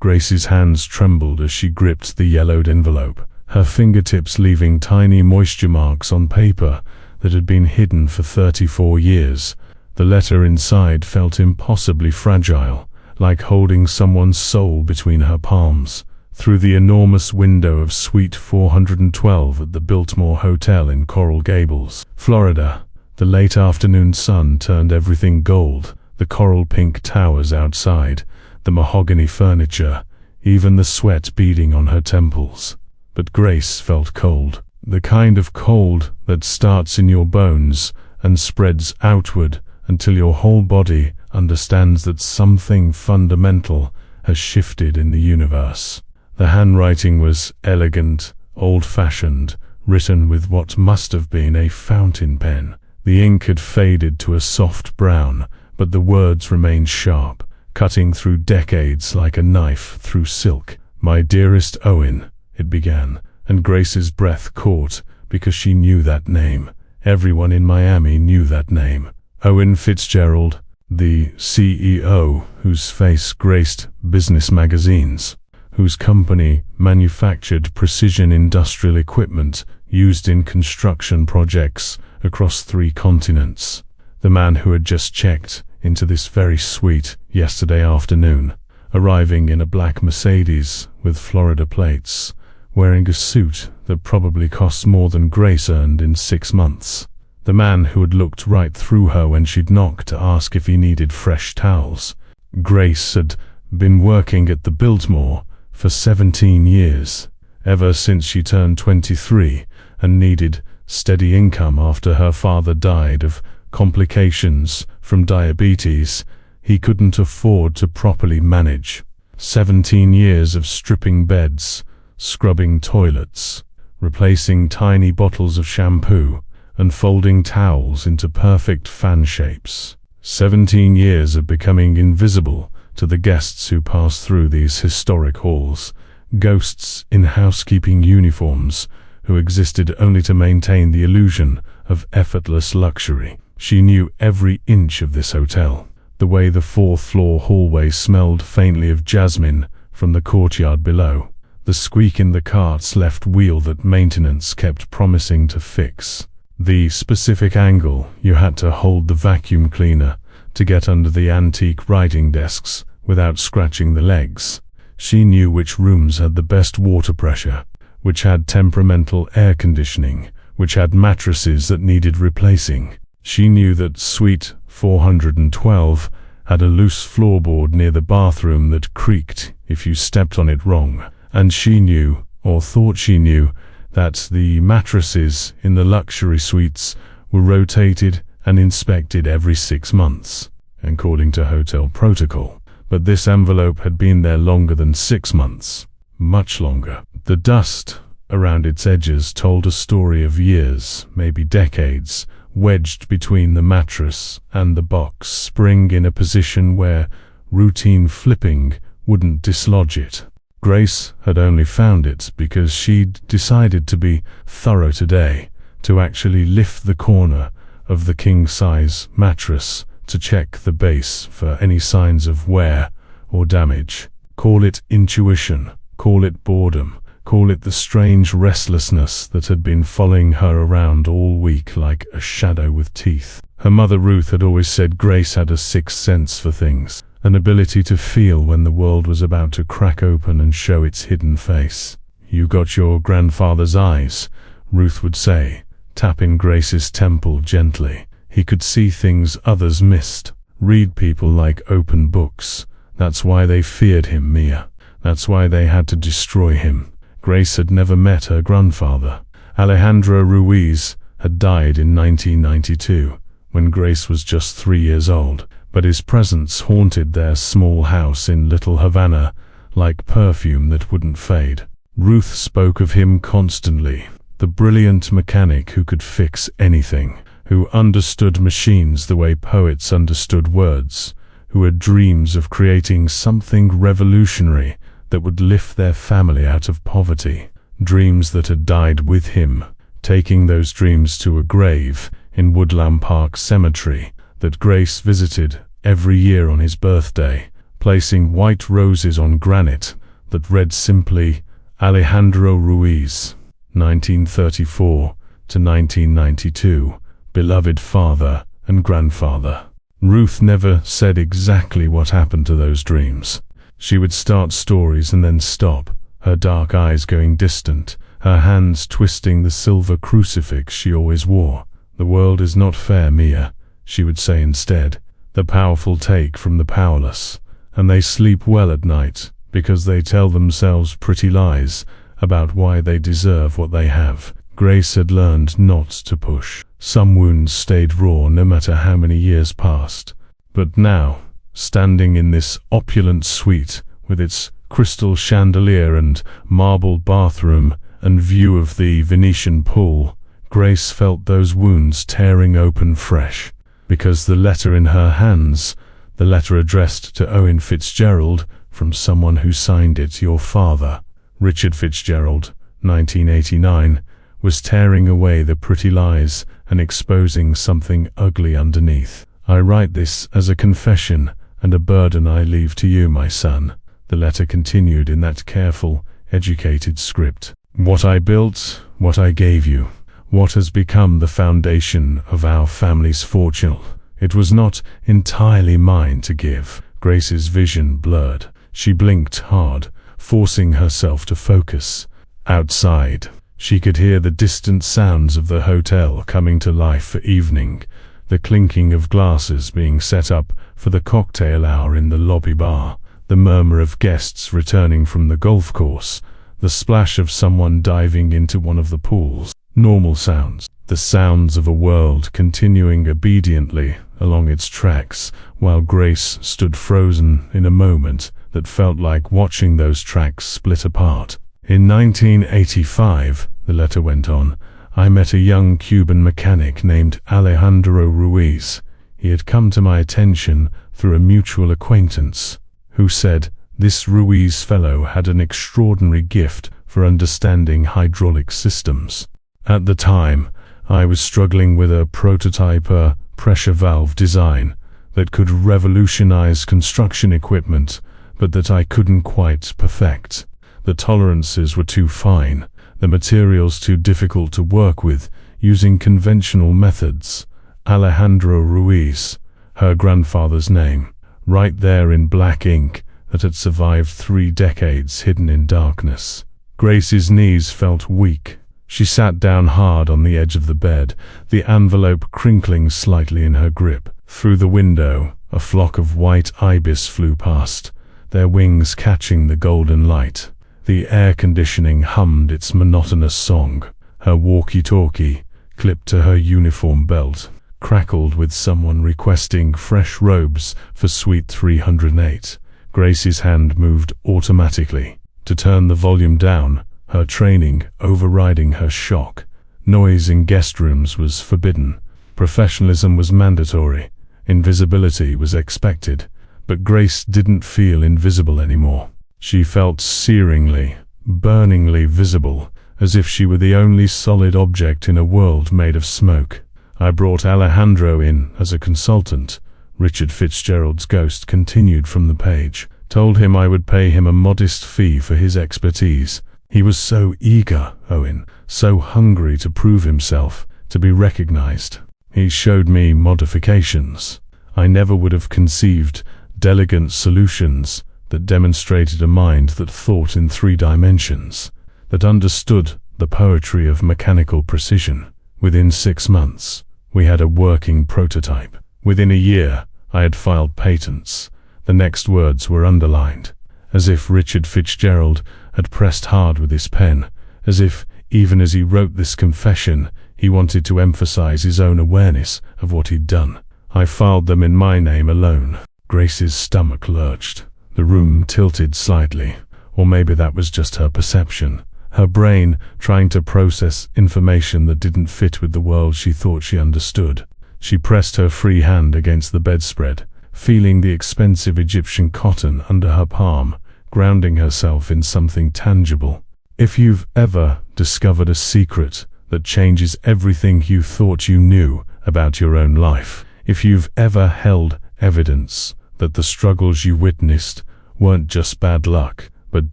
Grace's hands trembled as she gripped the yellowed envelope, her fingertips leaving tiny moisture marks on paper that had been hidden for 34 years. The letter inside felt impossibly fragile, like holding someone's soul between her palms. Through the enormous window of Suite 412 at the Biltmore Hotel in Coral Gables, Florida, the late afternoon sun turned everything gold. The coral pink towers outside, the mahogany furniture, even the sweat beading on her temples. But Grace felt cold. The kind of cold that starts in your bones and spreads outward until your whole body understands that something fundamental has shifted in the universe. The handwriting was elegant, old-fashioned, written with what must have been a fountain pen. The ink had faded to a soft brown, but the words remained sharp, cutting through decades like a knife through silk. "My dearest Owen," it began, and Grace's breath caught because she knew that name. Everyone in Miami knew that name. Owen Fitzgerald, the CEO whose face graced business magazines, whose company manufactured precision industrial equipment used in construction projects across 3 continents. The man who had just checked into this very suite yesterday afternoon, arriving in a black Mercedes with Florida plates, wearing a suit that probably cost more than Grace earned in 6 months. The man who had looked right through her when she'd knocked to ask if he needed fresh towels. Grace had been working at the Biltmore for 17 years, ever since she turned 23 and needed steady income after her father died of complications from diabetes he couldn't afford to properly manage. 17 years of stripping beds, scrubbing toilets, replacing tiny bottles of shampoo, and folding towels into perfect fan shapes. 17 years of becoming invisible to the guests who passed through these historic halls, ghosts in housekeeping uniforms who existed only to maintain the illusion of effortless luxury. She knew every inch of this hotel, the way the 4th-floor hallway smelled faintly of jasmine from the courtyard below, the squeak in the cart's left wheel that maintenance kept promising to fix, the specific angle you had to hold the vacuum cleaner to get under the antique writing desks without scratching the legs. She knew which rooms had the best water pressure, which had temperamental air conditioning, which had mattresses that needed replacing. She knew that Suite 412 had a loose floorboard near the bathroom that creaked if you stepped on it wrong. And she knew, or thought she knew, that the mattresses in the luxury suites were rotated and inspected every 6 months, according to hotel protocol. But this envelope had been there longer than 6 months, much longer. The dust around its edges told a story of years, maybe decades, wedged between the mattress and the box spring in a position where routine flipping wouldn't dislodge it. Grace had only found it because she'd decided to be thorough today, to actually lift the corner of the king-size mattress to check the base for any signs of wear or damage. Call it intuition, call it boredom, call it the strange restlessness that had been following her around all week like a shadow with teeth. Her mother Ruth had always said Grace had a sixth sense for things, an ability to feel when the world was about to crack open and show its hidden face. "You got your grandfather's eyes," Ruth would say, tapping Grace's temple gently. He could see things others missed, read people like open books. That's why they feared him, Mia. That's why they had to destroy him. Grace had never met her grandfather. Alejandro Ruiz had died in 1992, when Grace was just 3 years old, but his presence haunted their small house in Little Havana like perfume that wouldn't fade. Ruth spoke of him constantly, the brilliant mechanic who could fix anything, who understood machines the way poets understood words, who had dreams of creating something revolutionary that would lift their family out of poverty, dreams that had died with him, taking those dreams to a grave in Woodland Park Cemetery that Grace visited every year on his birthday, placing white roses on granite that read simply, Alejandro Ruiz, 1934 to 1992, beloved father and grandfather. Ruth never said exactly what happened to those dreams. She would start stories and then stop, her dark eyes going distant, her hands twisting the silver crucifix she always wore. "The world is not fair, Mia," she would say instead. "The powerful take from the powerless, and they sleep well at night because they tell themselves pretty lies about why they deserve what they have." Grace had learned not to push. Some wounds stayed raw no matter how many years passed. But now, standing in this opulent suite with its crystal chandelier and marble bathroom and view of the Venetian pool, Grace felt those wounds tearing open fresh. Because the letter in her hands, the letter addressed to Owen Fitzgerald from someone who signed it your father, Richard Fitzgerald, 1989, was tearing away the pretty lies and exposing something ugly underneath. "I write this as a confession and a burden I leave to you, my son," the letter continued in that careful, educated script. "What I built, what I gave you, what has become the foundation of our family's fortune, it was not entirely mine to give." Grace's vision blurred. She blinked hard, forcing herself to focus. Outside, she could hear the distant sounds of the hotel coming to life for evening, the clinking of glasses being set up for the cocktail hour in the lobby bar, the murmur of guests returning from the golf course, the splash of someone diving into one of the pools. Normal sounds, the sounds of a world continuing obediently along its tracks, while Grace stood frozen in a moment that felt like watching those tracks split apart. "In 1985, the letter went on, I met a young Cuban mechanic named Alejandro Ruiz. He had come to my attention through a mutual acquaintance, who said this Ruiz fellow had an extraordinary gift for understanding hydraulic systems. At the time, I was struggling with a prototype pressure valve design that could revolutionize construction equipment, but that I couldn't quite perfect. The tolerances were too fine, the materials too difficult to work with using conventional methods. Alejandro Ruiz, her grandfather's name, right there in black ink that had survived 3 decades hidden in darkness. Grace's knees felt weak. She sat down hard on the edge of the bed, the envelope crinkling slightly in her grip. Through the window, a flock of white ibis flew past, their wings catching the golden light. The air conditioning hummed its monotonous song. Her walkie-talkie, clipped to her uniform belt, crackled with someone requesting fresh robes for Suite 308. Grace's hand moved automatically to turn the volume down, her training overriding her shock. Noise in guest rooms was forbidden. Professionalism was mandatory. Invisibility was expected. But Grace didn't feel invisible anymore. She felt searingly, burningly visible, as if she were the only solid object in a world made of smoke. "I brought Alejandro in as a consultant," Richard Fitzgerald's ghost continued from the page. "Told him I would pay him a modest fee for his expertise. He was so eager, Owen, so hungry to prove himself, to be recognized. He showed me modifications. I never would have conceived elegant solutions that demonstrated a mind that thought in 3 dimensions, that understood the poetry of mechanical precision. Within 6 months, we had a working prototype. Within a year, I had filed patents. The next words were underlined, as if Richard Fitzgerald had pressed hard with his pen, as if, even as he wrote this confession, he wanted to emphasize his own awareness of what he'd done. I filed them in my name alone." Grace's stomach lurched. The room tilted slightly, or maybe that was just her perception. Her brain trying to process information that didn't fit with the world she thought she understood. She pressed her free hand against the bedspread, feeling the expensive Egyptian cotton under her palm, grounding herself in something tangible. If you've ever discovered a secret that changes everything you thought you knew about your own life, if you've ever held evidence that the struggles you witnessed weren't just bad luck, but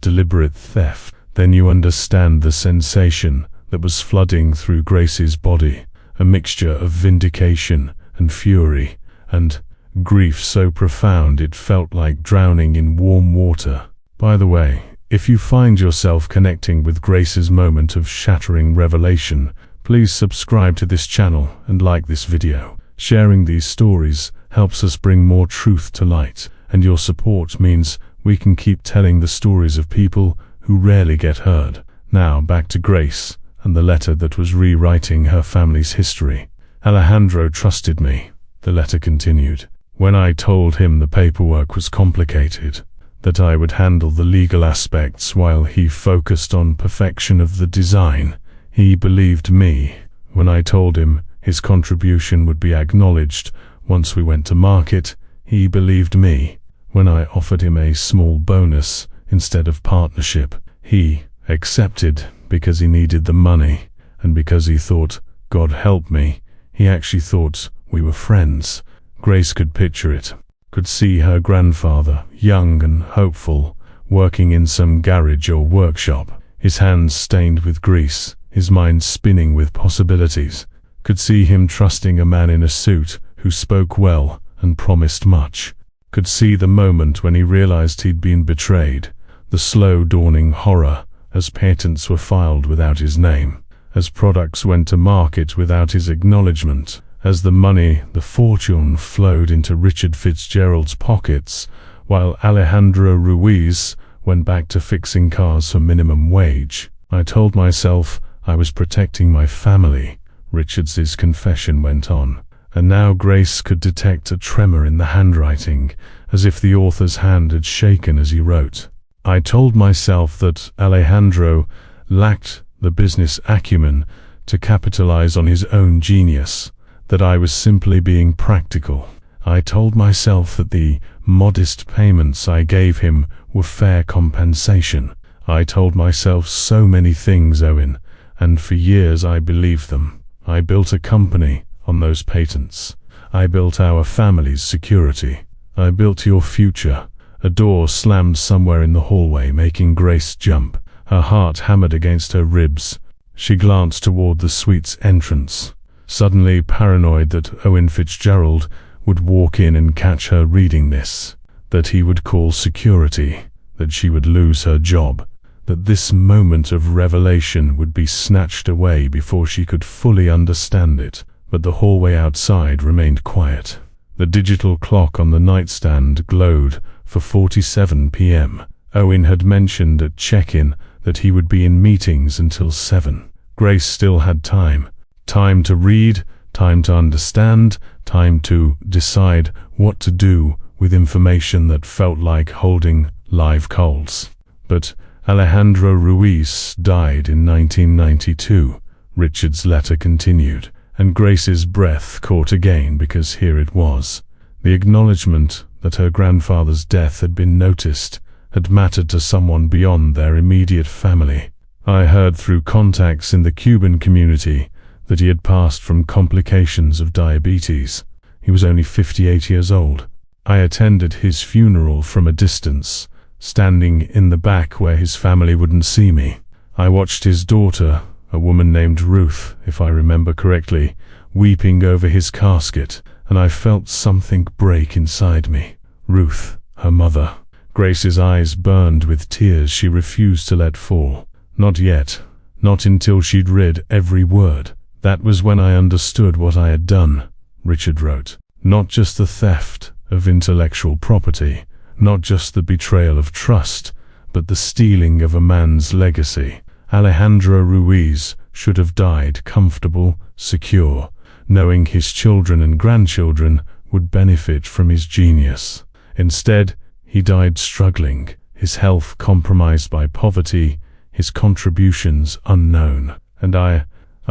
deliberate theft. Then you understand the sensation that was flooding through Grace's body, a mixture of vindication and fury, and grief so profound it felt like drowning in warm water. By the way, if you find yourself connecting with Grace's moment of shattering revelation, please subscribe to this channel and like this video. Sharing these stories helps us bring more truth to light, and your support means we can keep telling the stories of people who rarely get heard. Now back to Grace and the letter that was rewriting her family's history. Alejandro trusted me, the letter continued. When I told him the paperwork was complicated, that I would handle the legal aspects while he focused on perfection of the design, he believed me. When I told him his contribution would be acknowledged once we went to market, he believed me. When I offered him a small bonus instead of partnership, he accepted because he needed the money, and because he thought, God help me, he actually thought we were friends. Grace could picture it, could see her grandfather, young and hopeful, working in some garage or workshop, his hands stained with grease, his mind spinning with possibilities. Could see him trusting a man in a suit who spoke well and promised much. Could see the moment when he realized he'd been betrayed, the slow dawning horror as patents were filed without his name, as products went to market without his acknowledgement, as the money, the fortune, flowed into Richard Fitzgerald's pockets, while Alejandro Ruiz went back to fixing cars for minimum wage. I told myself I was protecting my family, Richards's confession went on, and now Grace could detect a tremor in the handwriting, as if the author's hand had shaken as he wrote. I told myself that Alejandro lacked the business acumen to capitalize on his own genius, that I was simply being practical. I told myself that the modest payments I gave him were fair compensation. I told myself so many things, Owen, and for years I believed them. I built a company on those patents. I built our family's security. I built your future. A door slammed somewhere in the hallway, making Grace jump. Her heart hammered against her ribs. She glanced toward the suite's entrance, suddenly paranoid that Owen Fitzgerald would walk in and catch her reading this, that he would call security, that she would lose her job, that this moment of revelation would be snatched away before she could fully understand it. But the hallway outside remained quiet. The digital clock on the nightstand glowed for 47 p.m. Owen had mentioned at check-in that he would be in meetings until 7. Grace still had time. Time to read, time to understand, time to decide what to do with information that felt like holding live coals. But Alejandro Ruiz died in 1992, Richard's letter continued, and Grace's breath caught again because here it was. The acknowledgement that her grandfather's death had been noticed had mattered to someone beyond their immediate family. I heard through contacts in the Cuban community that he had passed from complications of diabetes. He was only 58 years old. I attended his funeral from a distance, standing in the back where his family wouldn't see me. I watched his daughter, a woman named Ruth, if I remember correctly, weeping over his casket, and I felt something break inside me. Ruth, her mother. Grace's eyes burned with tears she refused to let fall. Not yet. Not until she'd read every word. That was when I understood what I had done, Richard wrote. Not just the theft of intellectual property, not just the betrayal of trust, but the stealing of a man's legacy. Alejandro Ruiz should have died comfortable, secure, knowing his children and grandchildren would benefit from his genius. Instead, he died struggling, his health compromised by poverty, his contributions unknown. And I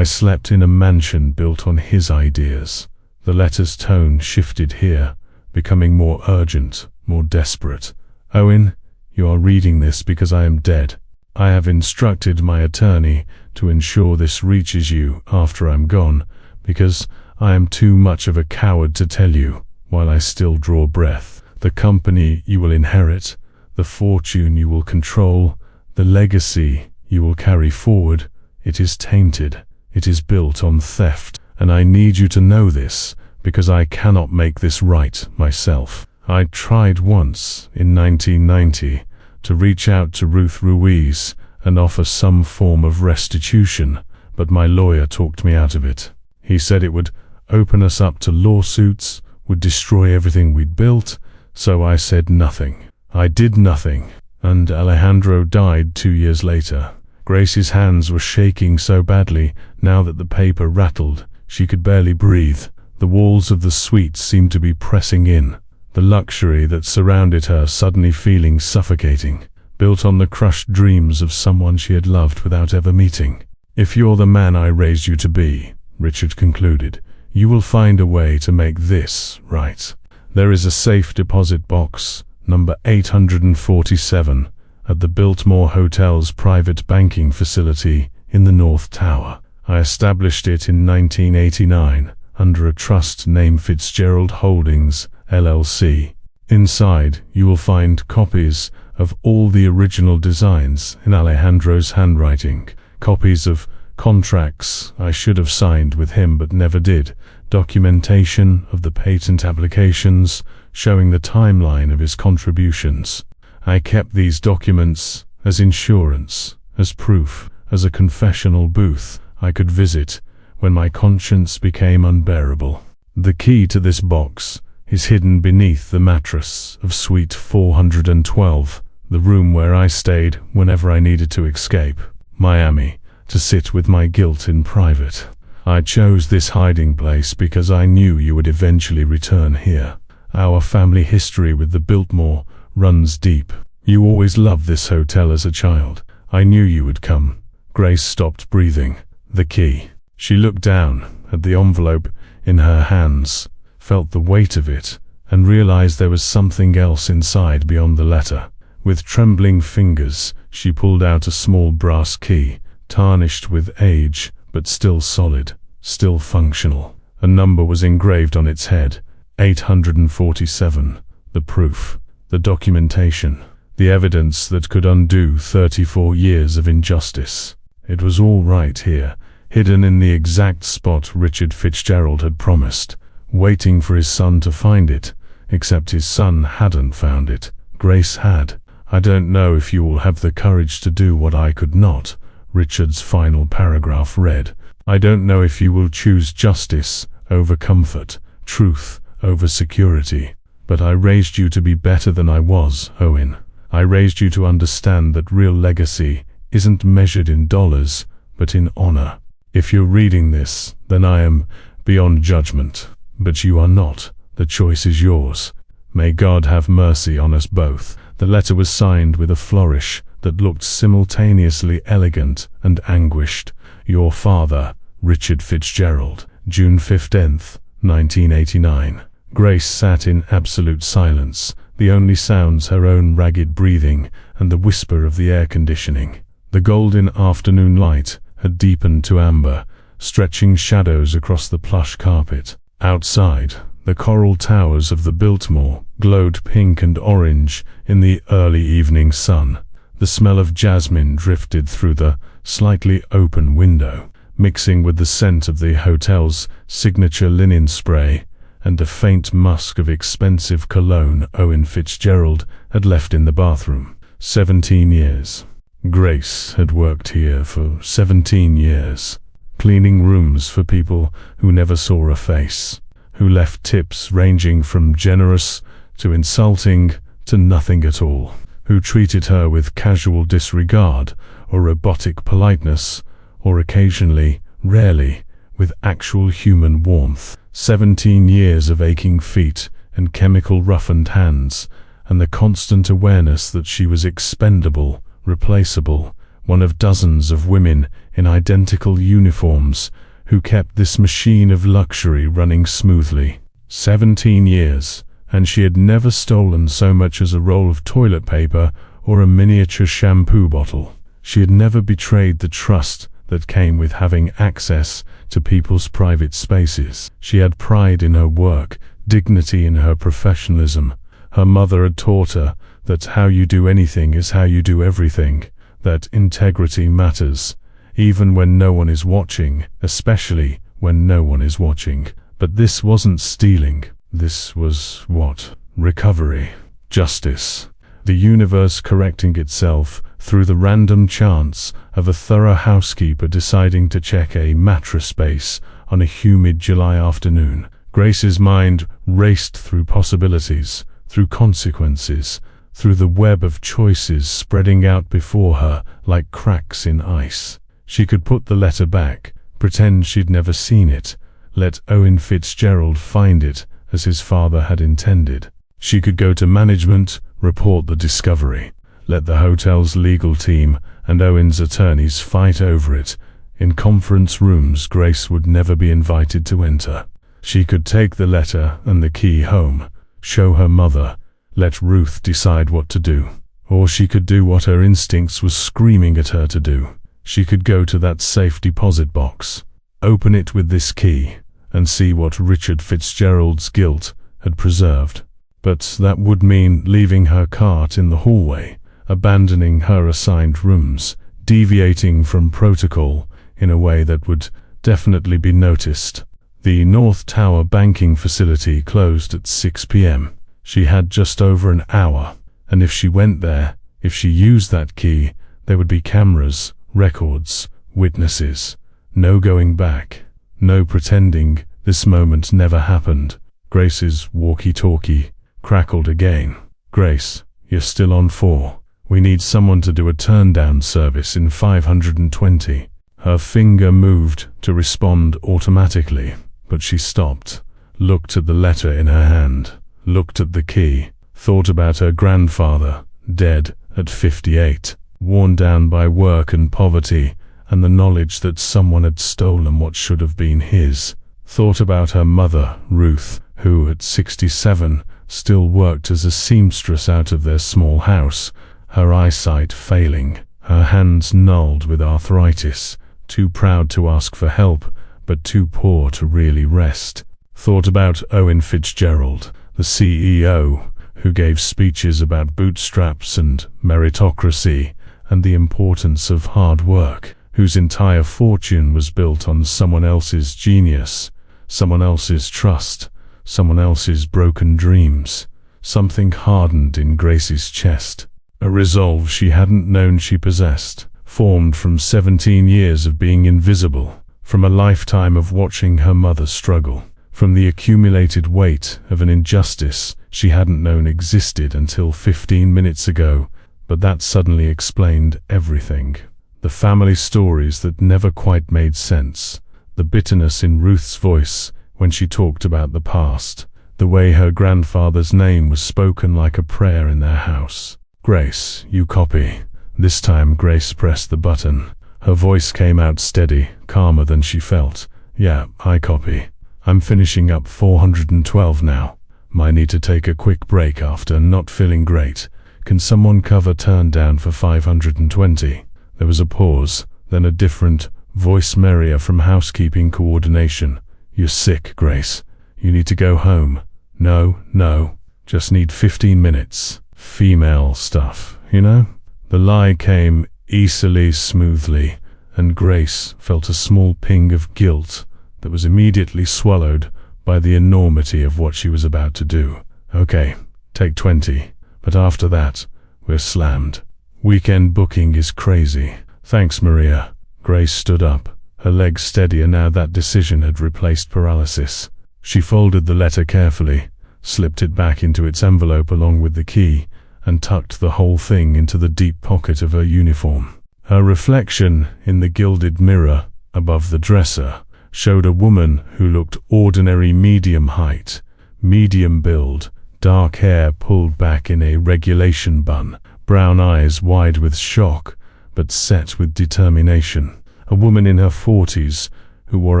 slept in a mansion built on his ideas. The letter's tone shifted here, becoming more urgent, more desperate. Owen, you are reading this because I am dead. I have instructed my attorney to ensure this reaches you after I'm gone, because I am too much of a coward to tell you while I still draw breath. the company you will inherit, the fortune you will control, the legacy you will carry forward. It is tainted. It is built on theft. And I need you to know this, because I cannot make this right myself. I tried once, in 1990, to reach out to Ruth Ruiz and offer some form of restitution, but my lawyer talked me out of it. He said it would open us up to lawsuits, would destroy everything we'd built, so I said nothing. I did nothing, and Alejandro died 2 years later. Grace's hands were shaking so badly now that the paper rattled. She could barely breathe. The walls of the suite seemed to be pressing in, the luxury that surrounded her suddenly feeling suffocating, built on the crushed dreams of someone she had loved without ever meeting. "If you're the man I raised you to be," Richard concluded, "you will find a way to make this right. There is a safe deposit box, number 847, at the Biltmore Hotel's private banking facility in the North Tower. I established it in 1989 under a trust named Fitzgerald Holdings, LLC. Inside, you will find copies of all the original designs in Alejandro's handwriting, copies of contracts I should have signed with him but never did, documentation of the patent applications showing the timeline of his contributions. I kept these documents as insurance, as proof, as a confessional booth I could visit when my conscience became unbearable. The key to this box is hidden beneath the mattress of Suite 412, the room where I stayed whenever I needed to escape Miami, to sit with my guilt in private. I chose this hiding place because I knew you would eventually return here. Our family history with the Biltmore runs deep. You always loved this hotel as a child. I knew you would come." Grace stopped breathing. The key. She looked down at the envelope in her hands, felt the weight of it, and realized there was something else inside beyond the letter. With trembling fingers, she pulled out a small brass key, tarnished with age, but still solid, still functional. A number was engraved on its head, 847, the proof, the documentation, the evidence that could undo 34 years of injustice. It was all right here, hidden in the exact spot Richard Fitzgerald had promised, waiting for his son to find it, except his son hadn't found it. Grace had. "I don't know if you will have the courage to do what I could not," Richard's final paragraph read. "I don't know if you will choose justice over comfort, truth over security. But I raised you to be better than I was, Owen. I raised you to understand that real legacy isn't measured in dollars, but in honor. If you're reading this, then I am beyond judgment. But you are not. The choice is yours. May God have mercy on us both." The letter was signed with a flourish that looked simultaneously elegant and anguished. "Your father, Richard Fitzgerald, June 15th, 1989. Grace sat in absolute silence, the only sounds her own ragged breathing and the whisper of the air conditioning. The golden afternoon light had deepened to amber, stretching shadows across the plush carpet. Outside, the coral towers of the Biltmore glowed pink and orange in the early evening sun. The smell of jasmine drifted through the slightly open window, mixing with the scent of the hotel's signature linen spray and a faint musk of expensive cologne Owen Fitzgerald had left in the bathroom. 17 years. Grace had worked here for 17 years, cleaning rooms for people who never saw a face, who left tips ranging from generous to insulting to nothing at all, who treated her with casual disregard or robotic politeness, or occasionally, rarely, with actual human warmth. 17 years of aching feet and chemical-roughened hands, and the constant awareness that she was expendable, replaceable, one of dozens of women in identical uniforms who kept this machine of luxury running smoothly. 17 years, and she had never stolen so much as a roll of toilet paper or a miniature shampoo bottle. She had never betrayed the trust that came with having access to people's private spaces. She had pride in her work, dignity in her professionalism, Her mother had taught her that how you do anything is how you do everything, that integrity matters, even when no one is watching, especially when no one is watching. But this wasn't stealing. This was what? Recovery. Justice. The universe correcting itself through the random chance of a thorough housekeeper deciding to check a mattress base on a humid July afternoon. Grace's mind raced through possibilities, through consequences, through the web of choices spreading out before her like cracks in ice. She could put the letter back, pretend she'd never seen it, let Owen Fitzgerald find it as his father had intended. She could go to management, report the discovery, let the hotel's legal team and Owen's attorneys fight over it in conference rooms Grace would never be invited to enter. She could take the letter and the key home, show her mother, let Ruth decide what to do. Or she could do what her instincts were screaming at her to do. She could go to that safe deposit box, open it with this key, and see what Richard Fitzgerald's guilt had preserved. But that would mean leaving her cart in the hallway, abandoning her assigned rooms, deviating from protocol in a way that would definitely be noticed. The North Tower banking facility closed at 6 p.m. She had just over an hour, and if she went there, if she used that key, there would be cameras, records, witnesses. No going back. No pretending this moment never happened. Grace's walkie-talkie crackled again. Grace, you're still on 4. We need someone to do a turn-down service in 520. Her finger moved to respond automatically, but she stopped, looked at the letter in her hand, looked at the key, thought about her grandfather, dead at 58, worn down by work and poverty, and the knowledge that someone had stolen what should have been his. Thought about her mother, Ruth, who at 67 still worked as a seamstress out of their small house, her eyesight failing, her hands gnarled with arthritis, too proud to ask for help, but too poor to really rest. Thought about Owen Fitzgerald, the CEO, who gave speeches about bootstraps and meritocracy and the importance of hard work, whose entire fortune was built on someone else's genius, someone else's trust, someone else's broken dreams. Something hardened in Grace's chest, a resolve she hadn't known she possessed, formed from 17 years of being invisible, from a lifetime of watching her mother struggle, from the accumulated weight of an injustice she hadn't known existed until 15 minutes ago, but that suddenly explained everything. The family stories that never quite made sense, the bitterness in Ruth's voice when she talked about the past, the way her grandfather's name was spoken like a prayer in their house. Grace, you copy. This time Grace pressed the button. Her voice came out steady, calmer than she felt. Yeah, I copy. I'm finishing up 412 now. Might need to take a quick break after not feeling great. Can someone cover turn down for 520? There was a pause, then a different, voice merrier from housekeeping coordination. You're sick, Grace. You need to go home. No, just need 15 minutes. Female stuff, you know? The lie came easily, smoothly, and Grace felt a small ping of guilt that was immediately swallowed by the enormity of what she was about to do. Okay, take 20, but after that, we're slammed. Weekend booking is crazy. Thanks, Maria. Grace stood up, her legs steadier now that decision had replaced paralysis. She folded the letter carefully, slipped it back into its envelope along with the key, and tucked the whole thing into the deep pocket of her uniform. Her reflection in the gilded mirror above the dresser showed a woman who looked ordinary medium height, medium build, dark hair pulled back in a regulation bun, brown eyes wide with shock, but set with determination. A woman in her 40s who wore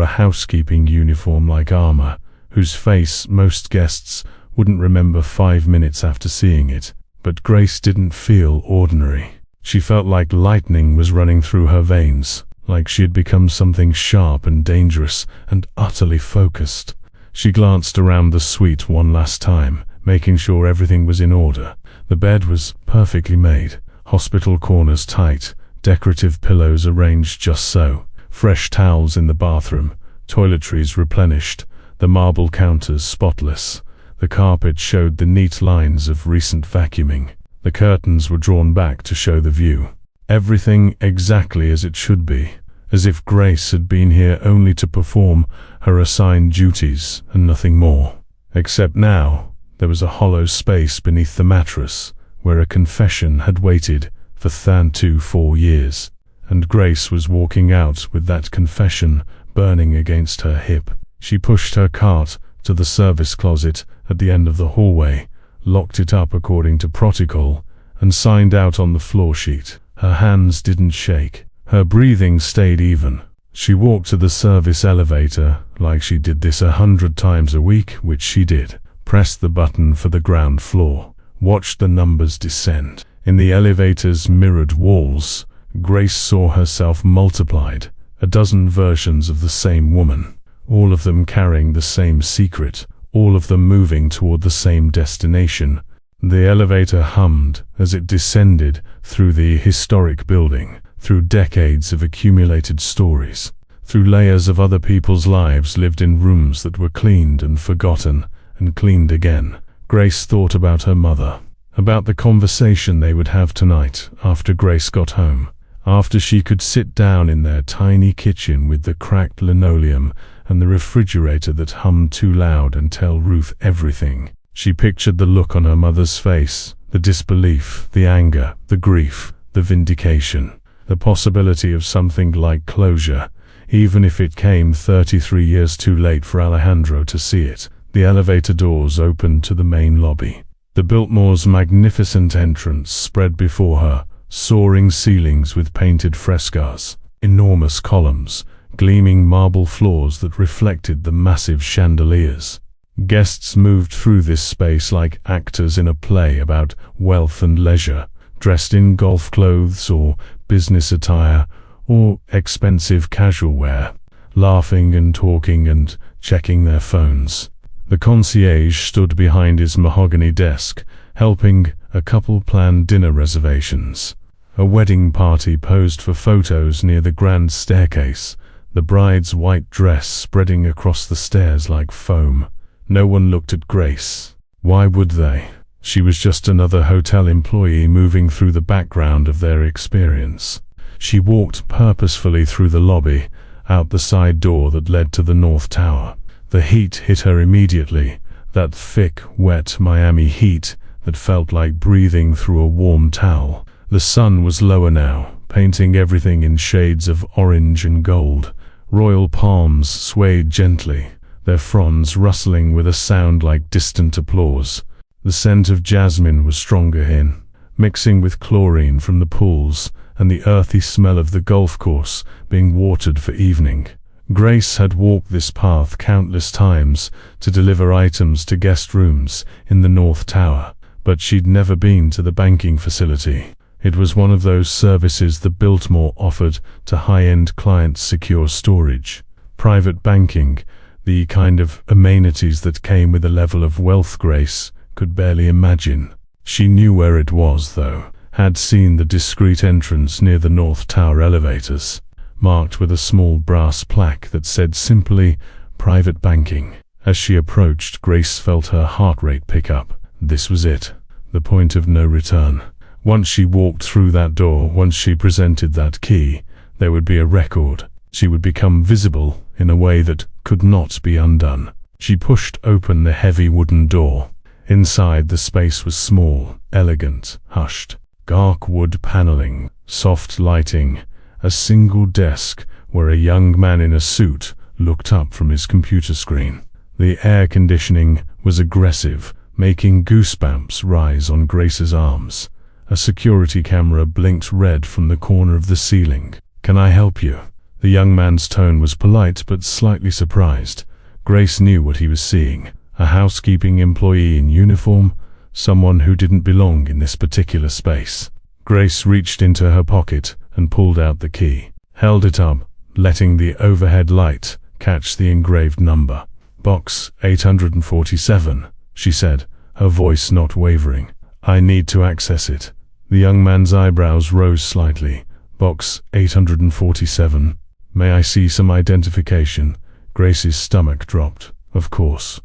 a housekeeping uniform like armor, whose face most guests wouldn't remember 5 minutes after seeing it. But Grace didn't feel ordinary. She felt like lightning was running through her veins, like she had become something sharp and dangerous and utterly focused. She glanced around the suite one last time, making sure everything was in order. The bed was perfectly made, hospital corners tight, decorative pillows arranged just so, fresh towels in the bathroom, toiletries replenished, the marble counters spotless. The carpet showed the neat lines of recent vacuuming. The curtains were drawn back to show the view. Everything exactly as it should be, as if Grace had been here only to perform her assigned duties and nothing more. Except now, there was a hollow space beneath the mattress, where a confession had waited for 4 years, and Grace was walking out with that confession burning against her hip. She pushed her cart to the service closet at the end of the hallway, locked it up according to protocol, and signed out on the floor sheet. Her hands didn't shake. Her breathing stayed even. She walked to the service elevator like she did this 100 times a week, which she did. Pressed the button for the ground floor. Watched the numbers descend. In the elevator's mirrored walls, Grace saw herself multiplied, a dozen versions of the same woman, all of them carrying the same secret, all of them moving toward the same destination. The elevator hummed as it descended through the historic building, through decades of accumulated stories, through layers of other people's lives lived in rooms that were cleaned and forgotten and cleaned again. Grace thought about her mother, about the conversation they would have tonight after Grace got home, after she could sit down in their tiny kitchen with the cracked linoleum and the refrigerator that hummed too loud and tell Ruth everything. She pictured the look on her mother's face, the disbelief, the anger, the grief, the vindication, the possibility of something like closure, even if it came 33 years too late for Alejandro to see it. The elevator doors opened to the main lobby. The Biltmore's magnificent entrance spread before her, soaring ceilings with painted frescoes, enormous columns, gleaming marble floors that reflected the massive chandeliers. Guests moved through this space like actors in a play about wealth and leisure, dressed in golf clothes or business attire or expensive casual wear, laughing and talking and checking their phones. The concierge stood behind his mahogany desk, helping a couple plan dinner reservations. A wedding party posed for photos near the grand staircase, the bride's white dress spreading across the stairs like foam. No one looked at Grace. Why would they? She was just another hotel employee moving through the background of their experience. She walked purposefully through the lobby, out the side door that led to the North Tower. The heat hit her immediately, that thick, wet Miami heat that felt like breathing through a warm towel. The sun was lower now, painting everything in shades of orange and gold. Royal palms swayed gently, their fronds rustling with a sound like distant applause. The scent of jasmine was stronger in, mixing with chlorine from the pools and the earthy smell of the golf course being watered for evening. Grace had walked this path countless times to deliver items to guest rooms in the North Tower, but she'd never been to the banking facility. It was one of those services the Biltmore offered to high-end clients: secure storage, private banking, the kind of amenities that came with a level of wealth Grace could barely imagine. She knew where it was, though, had seen the discreet entrance near the North Tower elevators, marked with a small brass plaque that said simply, "Private Banking." As she approached, Grace felt her heart rate pick up. This was it, the point of no return. Once she walked through that door, once she presented that key, there would be a record. She would become visible in a way that could not be undone. She pushed open the heavy wooden door. Inside, the space was small, elegant, hushed. Dark wood paneling, soft lighting, a single desk where a young man in a suit looked up from his computer screen. The air conditioning was aggressive, making goosebumps rise on Grace's arms. A security camera blinked red from the corner of the ceiling. "Can I help you?" The young man's tone was polite but slightly surprised. Grace knew what he was seeing. A housekeeping employee in uniform, someone who didn't belong in this particular space. Grace reached into her pocket and pulled out the key, held it up, letting the overhead light catch the engraved number. "Box 847, she said, her voice not wavering. "I need to access it." The young man's eyebrows rose slightly. "Box 847. May I see some identification?" Grace's stomach dropped. Of course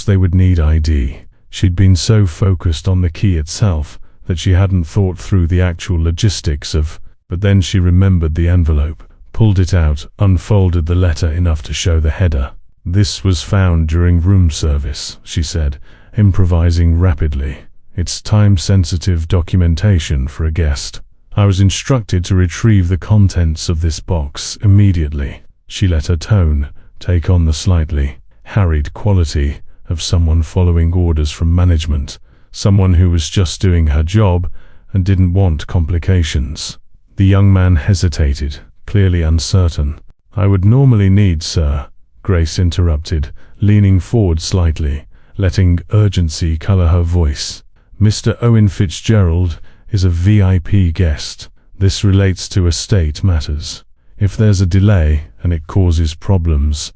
they would need ID. She'd been so focused on the key itself that she hadn't thought through the actual logistics of. But then she remembered the envelope, pulled it out, unfolded the letter enough to show the header. "This was found during room service," she said, improvising rapidly. "It's time-sensitive documentation for a guest. I was instructed to retrieve the contents of this box immediately." She let her tone take on the slightly harried quality of someone following orders from management, someone who was just doing her job and didn't want complications. The young man hesitated, clearly uncertain. "I would normally need, sir," Grace interrupted, leaning forward slightly, letting urgency color her voice. "Mr. Owen Fitzgerald is a VIP guest. This relates to estate matters. If there's a delay and it causes problems, ...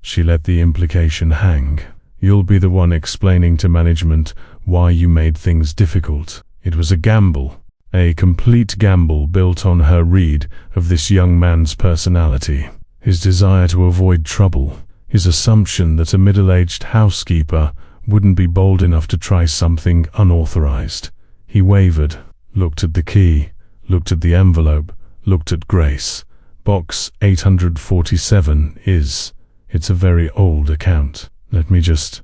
She let the implication hang. "You'll be the one explaining to management why you made things difficult." It was a gamble, a complete gamble built on her read of this young man's personality. His desire to avoid trouble, his assumption that a middle-aged housekeeper wouldn't be bold enough to try something unauthorized. He wavered, looked at the key, looked at the envelope, looked at Grace. "Box 847 is... It's a very old account. Let me just...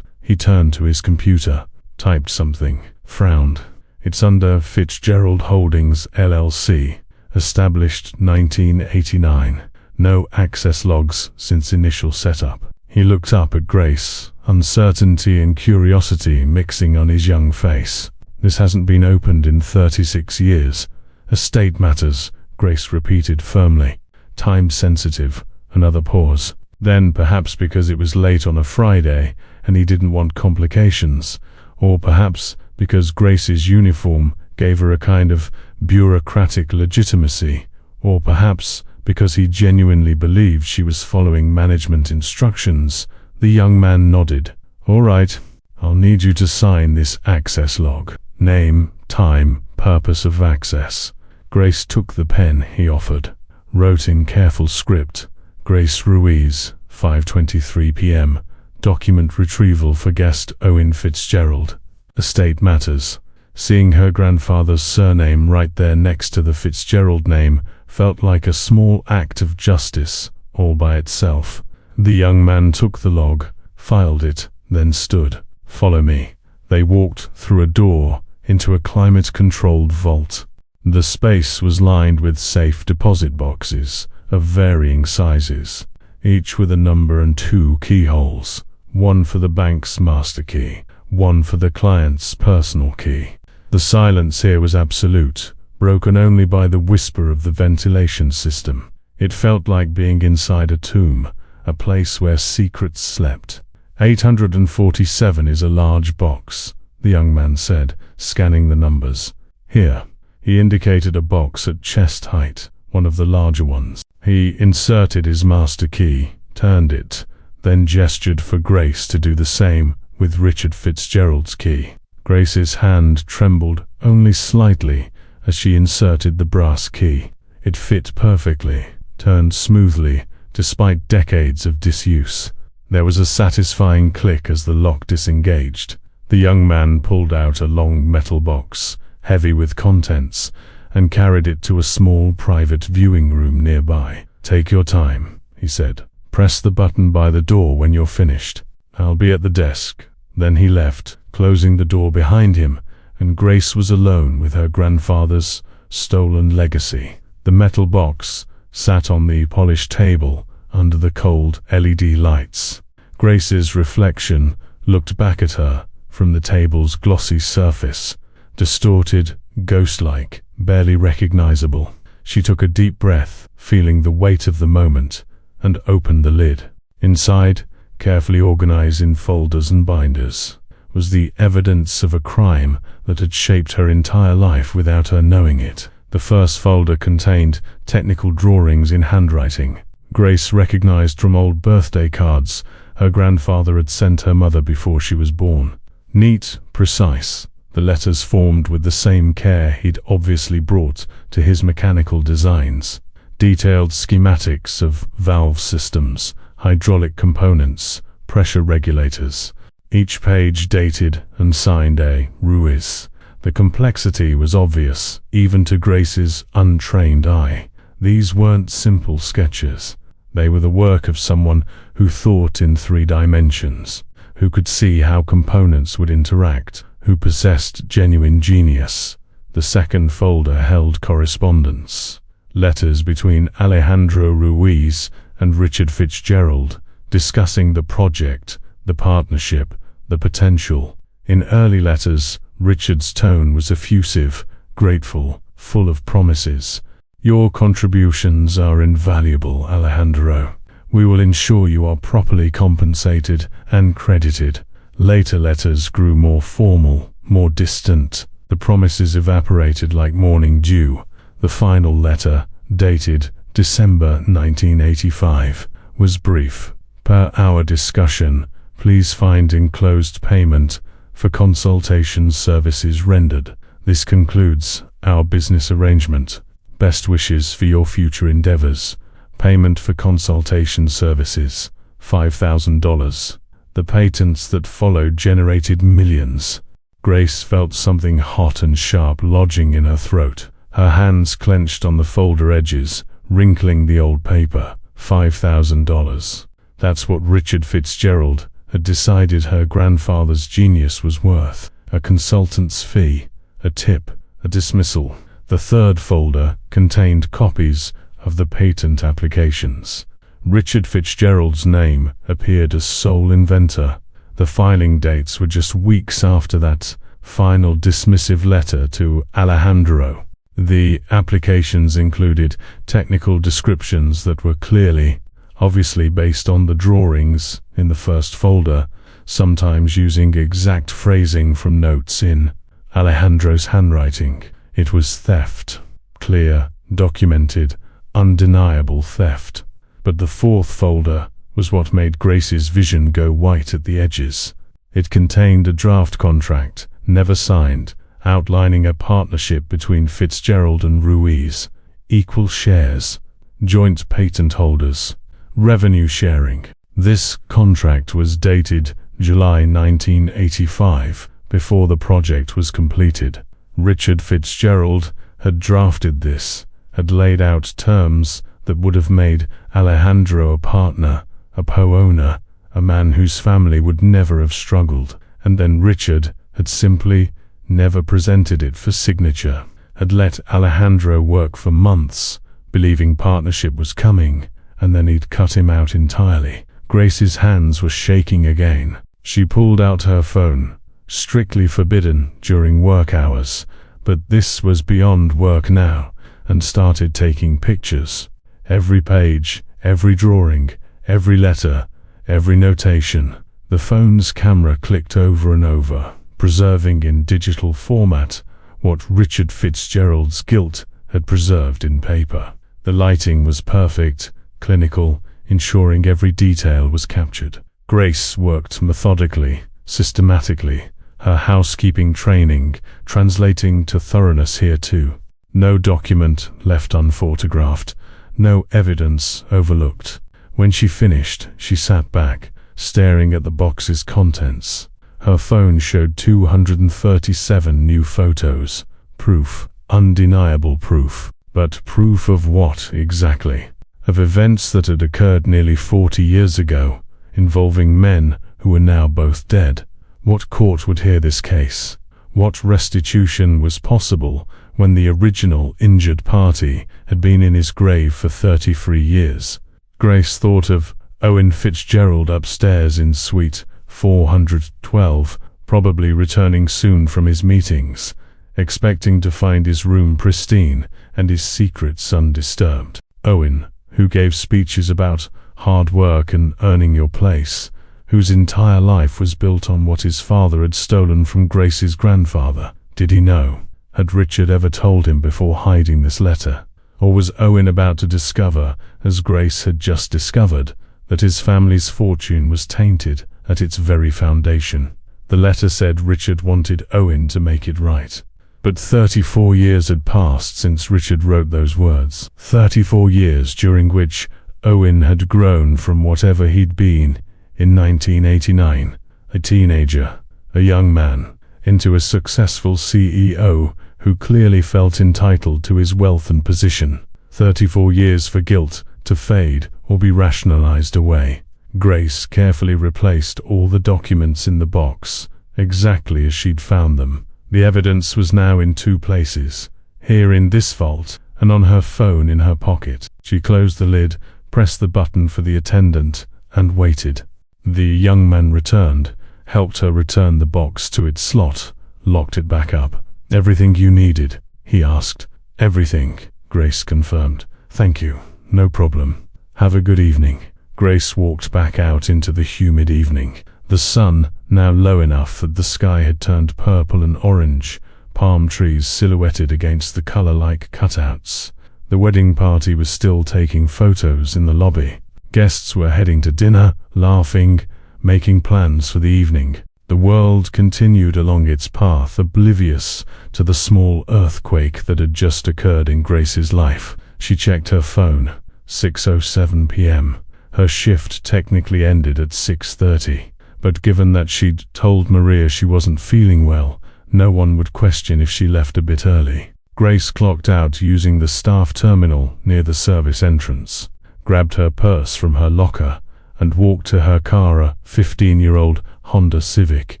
He turned to his computer, typed something, frowned. "It's under Fitzgerald Holdings, LLC. Established 1989. No access logs since initial setup." He looked up at Grace, uncertainty and curiosity mixing on his young face. "This hasn't been opened in 36 years. Estate matters," Grace repeated firmly. "Time sensitive." Another pause. Then, perhaps because it was late on a Friday and he didn't want complications, or perhaps because Grace's uniform gave her a kind of bureaucratic legitimacy, or perhaps because he genuinely believed she was following management instructions, the young man nodded. "All right, I'll need you to sign this access log. Name, time, purpose of access." Grace took the pen he offered, wrote in careful script, "Grace Ruiz, 5:23 p.m. Document retrieval for guest Owen Fitzgerald. Estate matters." Seeing her grandfather's surname right there next to the Fitzgerald name felt like a small act of justice all by itself. The young man took the log, filed it, then stood. "Follow me." They walked through a door into a climate-controlled vault. The space was lined with safe deposit boxes of varying sizes, each with a number and 2 keyholes, one for the bank's master key, one for the client's personal key. The silence here was absolute, broken only by the whisper of the ventilation system. It felt like being inside a tomb, a place where secrets slept. 847 is a large box, the young man said, scanning the numbers. "Here." He indicated a box at chest height, one of the larger ones. He inserted his master key, turned it, then gestured for Grace to do the same with Richard Fitzgerald's key. Grace's hand trembled only slightly as she inserted the brass key. It fit perfectly, turned smoothly, despite decades of disuse. There was a satisfying click as the lock disengaged. The young man pulled out a long metal box, heavy with contents, and carried it to a small private viewing room nearby. "Take your time," he said. "Press the button by the door when you're finished. I'll be at the desk." Then he left, closing the door behind him, and Grace was alone with her grandfather's stolen legacy. The metal box sat on the polished table under the cold LED lights. Grace's reflection looked back at her from the table's glossy surface, distorted, ghost-like, barely recognizable. She took a deep breath, feeling the weight of the moment, and opened the lid. Inside, carefully organized in folders and binders, was the evidence of a crime that had shaped her entire life without her knowing it. The first folder contained technical drawings in handwriting. Grace recognized from old birthday cards her grandfather had sent her mother before she was born. Neat, precise, the letters formed with the same care he'd obviously brought to his mechanical designs. Detailed schematics of valve systems, hydraulic components, pressure regulators. Each page dated and signed A. Ruiz. The complexity was obvious, even to Grace's untrained eye. These weren't simple sketches. They were the work of someone who thought in 3 dimensions, who could see how components would interact, who possessed genuine genius. The second folder held correspondence. Letters between Alejandro Ruiz and Richard Fitzgerald, discussing the project, the partnership, the potential. In early letters, Richard's tone was effusive, grateful, full of promises. "Your contributions are invaluable, Alejandro. We will ensure you are properly compensated and credited." Later letters grew more formal, more distant. The promises evaporated like morning dew. The final letter, dated December 1985, was brief. "Per our discussion, please find enclosed payment for consultation services rendered. This concludes our business arrangement. Best wishes for your future endeavors. Payment for consultation services, $5,000. The patents that followed generated millions. Grace felt something hot and sharp lodging in her throat. Her hands clenched on the folder edges, wrinkling the old paper. $5,000. That's what Richard Fitzgerald had decided her grandfather's genius was worth. A consultant's fee, a tip, a dismissal. The third folder contained copies of the patent applications. Richard Fitzgerald's name appeared as sole inventor. The filing dates were just weeks after that final dismissive letter to Alejandro. The applications included technical descriptions that were clearly, obviously based on the drawings in the first folder, sometimes using exact phrasing from notes in Alejandro's handwriting. It was theft. Clear, documented, undeniable theft. But the fourth folder was what made Grace's vision go white at the edges. It contained a draft contract, never signed, outlining a partnership between Fitzgerald and Ruiz, equal shares, joint patent holders, revenue sharing. This contract was dated July 1985, before the project was completed. Richard Fitzgerald had drafted this, had laid out terms that would have made Alejandro a partner, a co-owner, a man whose family would never have struggled. And then Richard had simply never presented it for signature, had let Alejandro work for months, believing partnership was coming, and then he'd cut him out entirely. Grace's hands were shaking again. She pulled out her phone, strictly forbidden during work hours, but this was beyond work now, and started taking pictures. Every page, every drawing, every letter, every notation. The phone's camera clicked over and over, preserving in digital format what Richard Fitzgerald's guilt had preserved in paper. The lighting was perfect, clinical, ensuring every detail was captured. Grace worked methodically, systematically, her housekeeping training translating to thoroughness here too. No document left unphotographed, no evidence overlooked. When she finished, she sat back, staring at the box's contents. Her phone showed 237 new photos. Proof, undeniable proof. But proof of what exactly? Of events that had occurred nearly 40 years ago, involving men who were now both dead. What court would hear this case? What restitution was possible when the original injured party had been in his grave for 33 years? Grace thought of Owen Fitzgerald upstairs in suite 412, probably returning soon from his meetings, expecting to find his room pristine and his secrets undisturbed. Owen, who gave speeches about hard work and earning your place, whose entire life was built on what his father had stolen from Grace's grandfather. Did he know? Had Richard ever told him before hiding this letter? Or was Owen about to discover, as Grace had just discovered, that his family's fortune was tainted at its very foundation. The letter said Richard wanted Owen to make it right. But 34 years had passed since Richard wrote those words. 34 years during which Owen had grown from whatever he'd been in 1989, a teenager, a young man, into a successful CEO who clearly felt entitled to his wealth and position. 34 years for guilt to fade or be rationalized away. Grace carefully replaced all the documents in the box, exactly as she'd found them. The evidence was now in two places, here in this vault, and on her phone in her pocket. She closed the lid, pressed the button for the attendant, and waited. The young man returned, helped her return the box to its slot, locked it back up. "Everything you needed?" he asked. "Everything," Grace confirmed. "Thank you. No problem. Have a good evening." Grace walked back out into the humid evening. The sun, now low enough that the sky had turned purple and orange, palm trees silhouetted against the color-like cutouts. The wedding party was still taking photos in the lobby. Guests were heading to dinner, laughing, making plans for the evening. The world continued along its path, oblivious to the small earthquake that had just occurred in Grace's life. She checked her phone. 6:07 p.m. Her shift technically ended at 6:30, but given that she'd told Maria she wasn't feeling well, no one would question if she left a bit early. Grace clocked out using the staff terminal near the service entrance, grabbed her purse from her locker, and walked to her car, a 15-year-old Honda Civic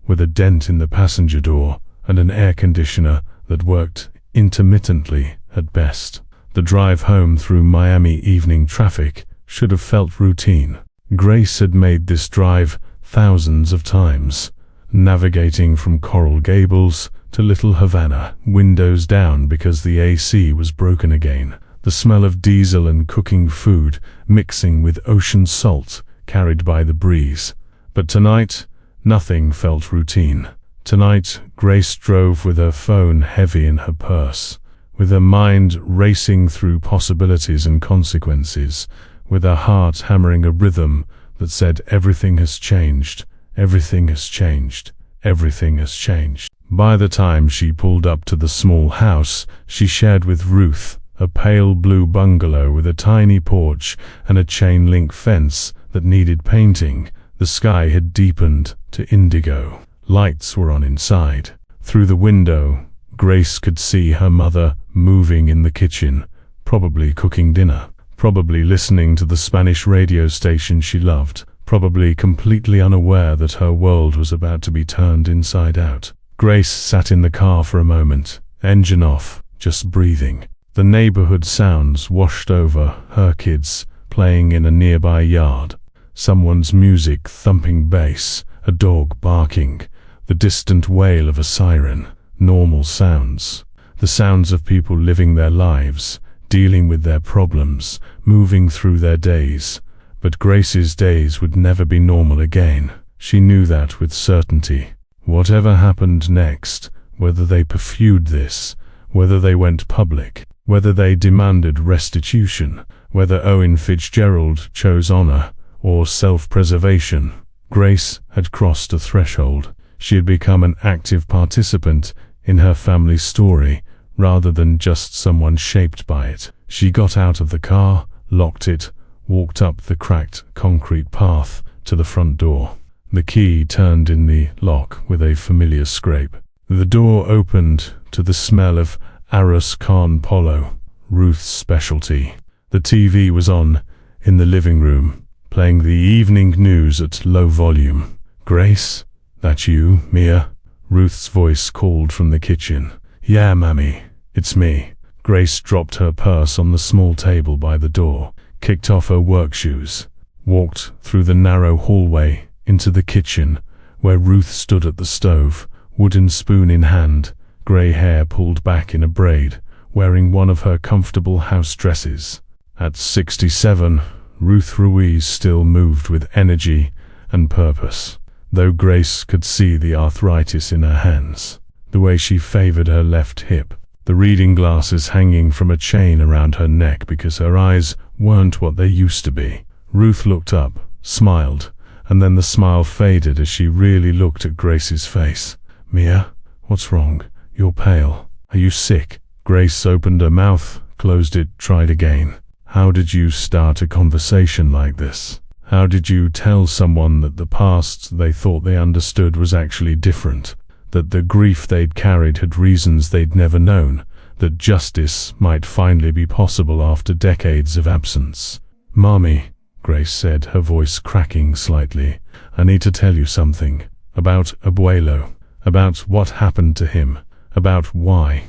with a dent in the passenger door and an air conditioner that worked intermittently at best. The drive home through Miami evening traffic should have felt routine. Grace had made this drive thousands of times, navigating from Coral Gables to Little Havana, windows down because the AC was broken again. The smell of diesel and cooking food mixing with ocean salt carried by the breeze. But tonight, nothing felt routine. Tonight, Grace drove with her phone heavy in her purse, with her mind racing through possibilities and consequences, with her heart hammering a rhythm that said everything has changed, everything has changed, everything has changed. By the time she pulled up to the small house she shared with Ruth, a pale blue bungalow with a tiny porch and a chain-link fence that needed painting, the sky had deepened to indigo. Lights were on inside. Through the window, Grace could see her mother moving in the kitchen, probably cooking dinner, probably listening to the Spanish radio station she loved, probably completely unaware that her world was about to be turned inside out. Grace sat in the car for a moment, engine off, just breathing. The neighborhood sounds washed over, her kids playing in a nearby yard, someone's music thumping bass, a dog barking, the distant wail of a siren. Normal sounds. The sounds of people living their lives, dealing with their problems, moving through their days. But Grace's days would never be normal again. She knew that with certainty. Whatever happened next, whether they pursued this, whether they went public, whether they demanded restitution, whether Owen Fitzgerald chose honor or self-preservation, Grace had crossed a threshold. She had become an active participant in her family's story, rather than just someone shaped by it. She got out of the car, locked it, walked up the cracked concrete path to the front door. The key turned in the lock with a familiar scrape. The door opened to the smell of Arroz con Pollo, Ruth's specialty. The TV was on in the living room, playing the evening news at low volume. "Grace? That you, Mia?" Ruth's voice called from the kitchen. "Yeah, Mammy, it's me." Grace dropped her purse on the small table by the door, kicked off her work shoes, walked through the narrow hallway into the kitchen, where Ruth stood at the stove, wooden spoon in hand, grey hair pulled back in a braid, wearing one of her comfortable house dresses. At 67, Ruth Ruiz still moved with energy and purpose, though Grace could see the arthritis in her hands, the way she favored her left hip, the reading glasses hanging from a chain around her neck because her eyes weren't what they used to be. Ruth looked up, smiled, and then the smile faded as she really looked at Grace's face. "Mia, what's wrong? You're pale. Are you sick?" Grace opened her mouth, closed it, tried again. "How did you start a conversation like this? How did you tell someone that the past they thought they understood was actually different? That the grief they'd carried had reasons they'd never known? That justice might finally be possible after decades of absence?" "Mommy," Grace said, her voice cracking slightly, "I need to tell you something. About Abuelo. About what happened to him. About why... ...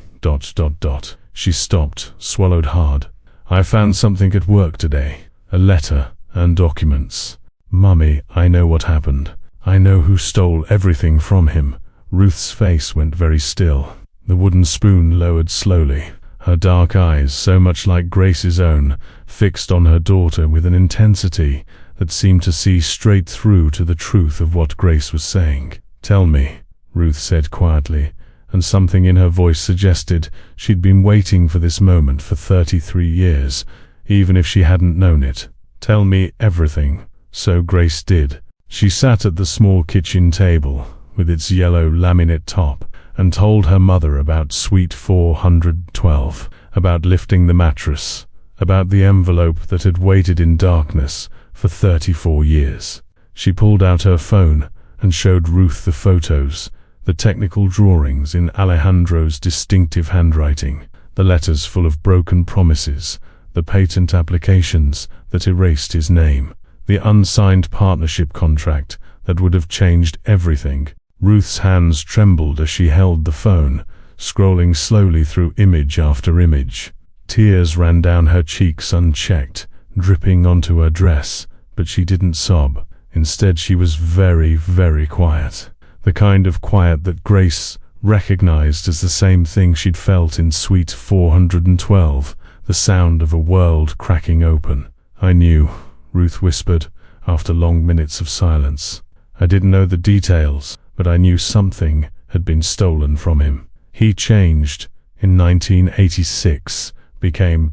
She stopped, swallowed hard. "I found something at work today. A letter and documents. Mummy, I know what happened. I know who stole everything from him." Ruth's face went very still. The wooden spoon lowered slowly. Her dark eyes, so much like Grace's own, fixed on her daughter with an intensity that seemed to see straight through to the truth of what Grace was saying. "Tell me," Ruth said quietly, and something in her voice suggested she'd been waiting for this moment for 33 years, even if she hadn't known it. "Tell me everything." So Grace did. She sat at the small kitchen table, with its yellow laminate top, and told her mother about Suite 412, about lifting the mattress, about the envelope that had waited in darkness for 34 years. She pulled out her phone and showed Ruth the photos, the technical drawings in Alejandro's distinctive handwriting, the letters full of broken promises, the patent applications that erased his name, the unsigned partnership contract that would have changed everything. Ruth's hands trembled as she held the phone, scrolling slowly through image after image. Tears ran down her cheeks unchecked, dripping onto her dress, but she didn't sob. Instead, she was very, very quiet. The kind of quiet that Grace recognized as the same thing she'd felt in Suite 412, the sound of a world cracking open. "I knew," Ruth whispered, after long minutes of silence. "I didn't know the details, but I knew something had been stolen from him. He changed in 1986, became ...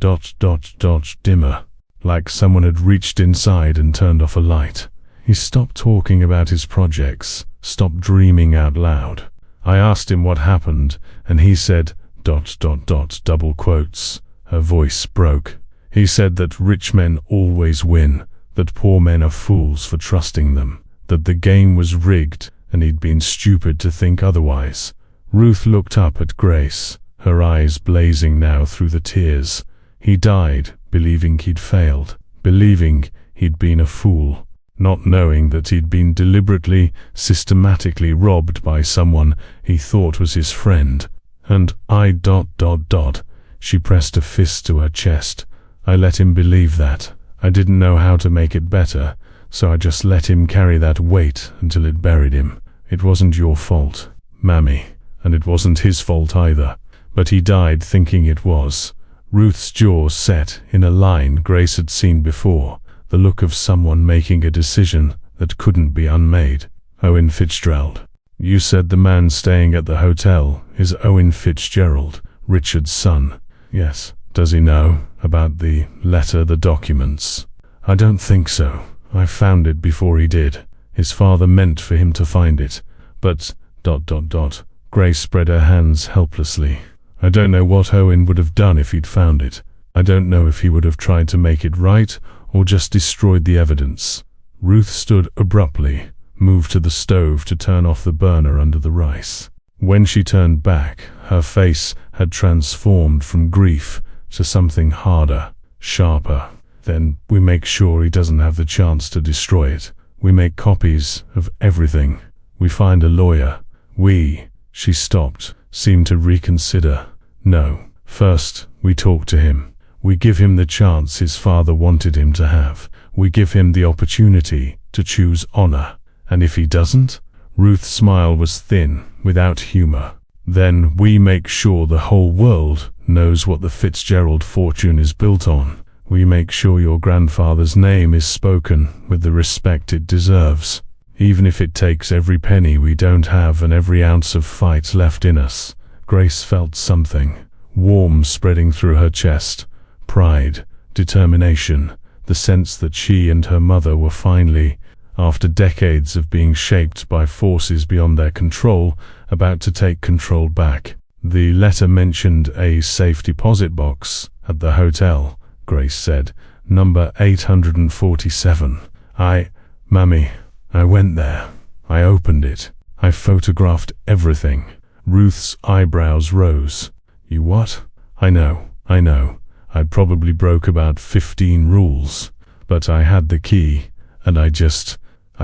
dimmer, like someone had reached inside and turned off a light. He stopped talking about his projects, stopped dreaming out loud. I asked him what happened, and he said ... double quotes. Her voice broke. He said that rich men always win, that poor men are fools for trusting them, that the game was rigged, and he'd been stupid to think otherwise." Ruth looked up at Grace, her eyes blazing now through the tears. He died believing he'd failed, believing he'd been a fool, not knowing that he'd been deliberately, systematically robbed by someone he thought was his friend. "And I ... She pressed a fist to her chest. "I let him believe that. I didn't know how to make it better, so I just let him carry that weight until it buried him. It wasn't your fault, Mammy, and it wasn't his fault either, but he died thinking it was." Ruth's jaw set in a line Grace had seen before, the look of someone making a decision that couldn't be unmade. "Owen Fitzgerald. You said the man staying at the hotel is Owen Fitzgerald, Richard's son." "Yes." "Does he know about the letter, the documents?" "I don't think so. I found it before he did. His father meant for him to find it, but ... Grace spread her hands helplessly. "I don't know what Owen would have done if he'd found it. I don't know if he would have tried to make it right or just destroyed the evidence." Ruth stood abruptly, moved to the stove to turn off the burner under the rice. When she turned back, her face had transformed from grief to something harder, sharper. "Then we make sure he doesn't have the chance to destroy it. We make copies of everything. We find a lawyer. She stopped, seemed to reconsider. "No. First, we talk to him. We give him the chance his father wanted him to have. We give him the opportunity to choose honor. And if he doesn't?" Ruth's smile was thin, without humor. "Then we make sure the whole world knows what the Fitzgerald fortune is built on. We make sure your grandfather's name is spoken with the respect it deserves, even if it takes every penny we don't have and every ounce of fight left in us." Grace felt something warm spreading through her chest. Pride, determination, the sense that she and her mother were finally, after decades of being shaped by forces beyond their control, about to take control back. The letter mentioned a safe deposit box at the hotel, Grace said, number 847. Mammy, I went there. I opened it. I photographed everything. Ruth's eyebrows rose. You what? I know. I probably broke about 15 rules, but I had the key, and I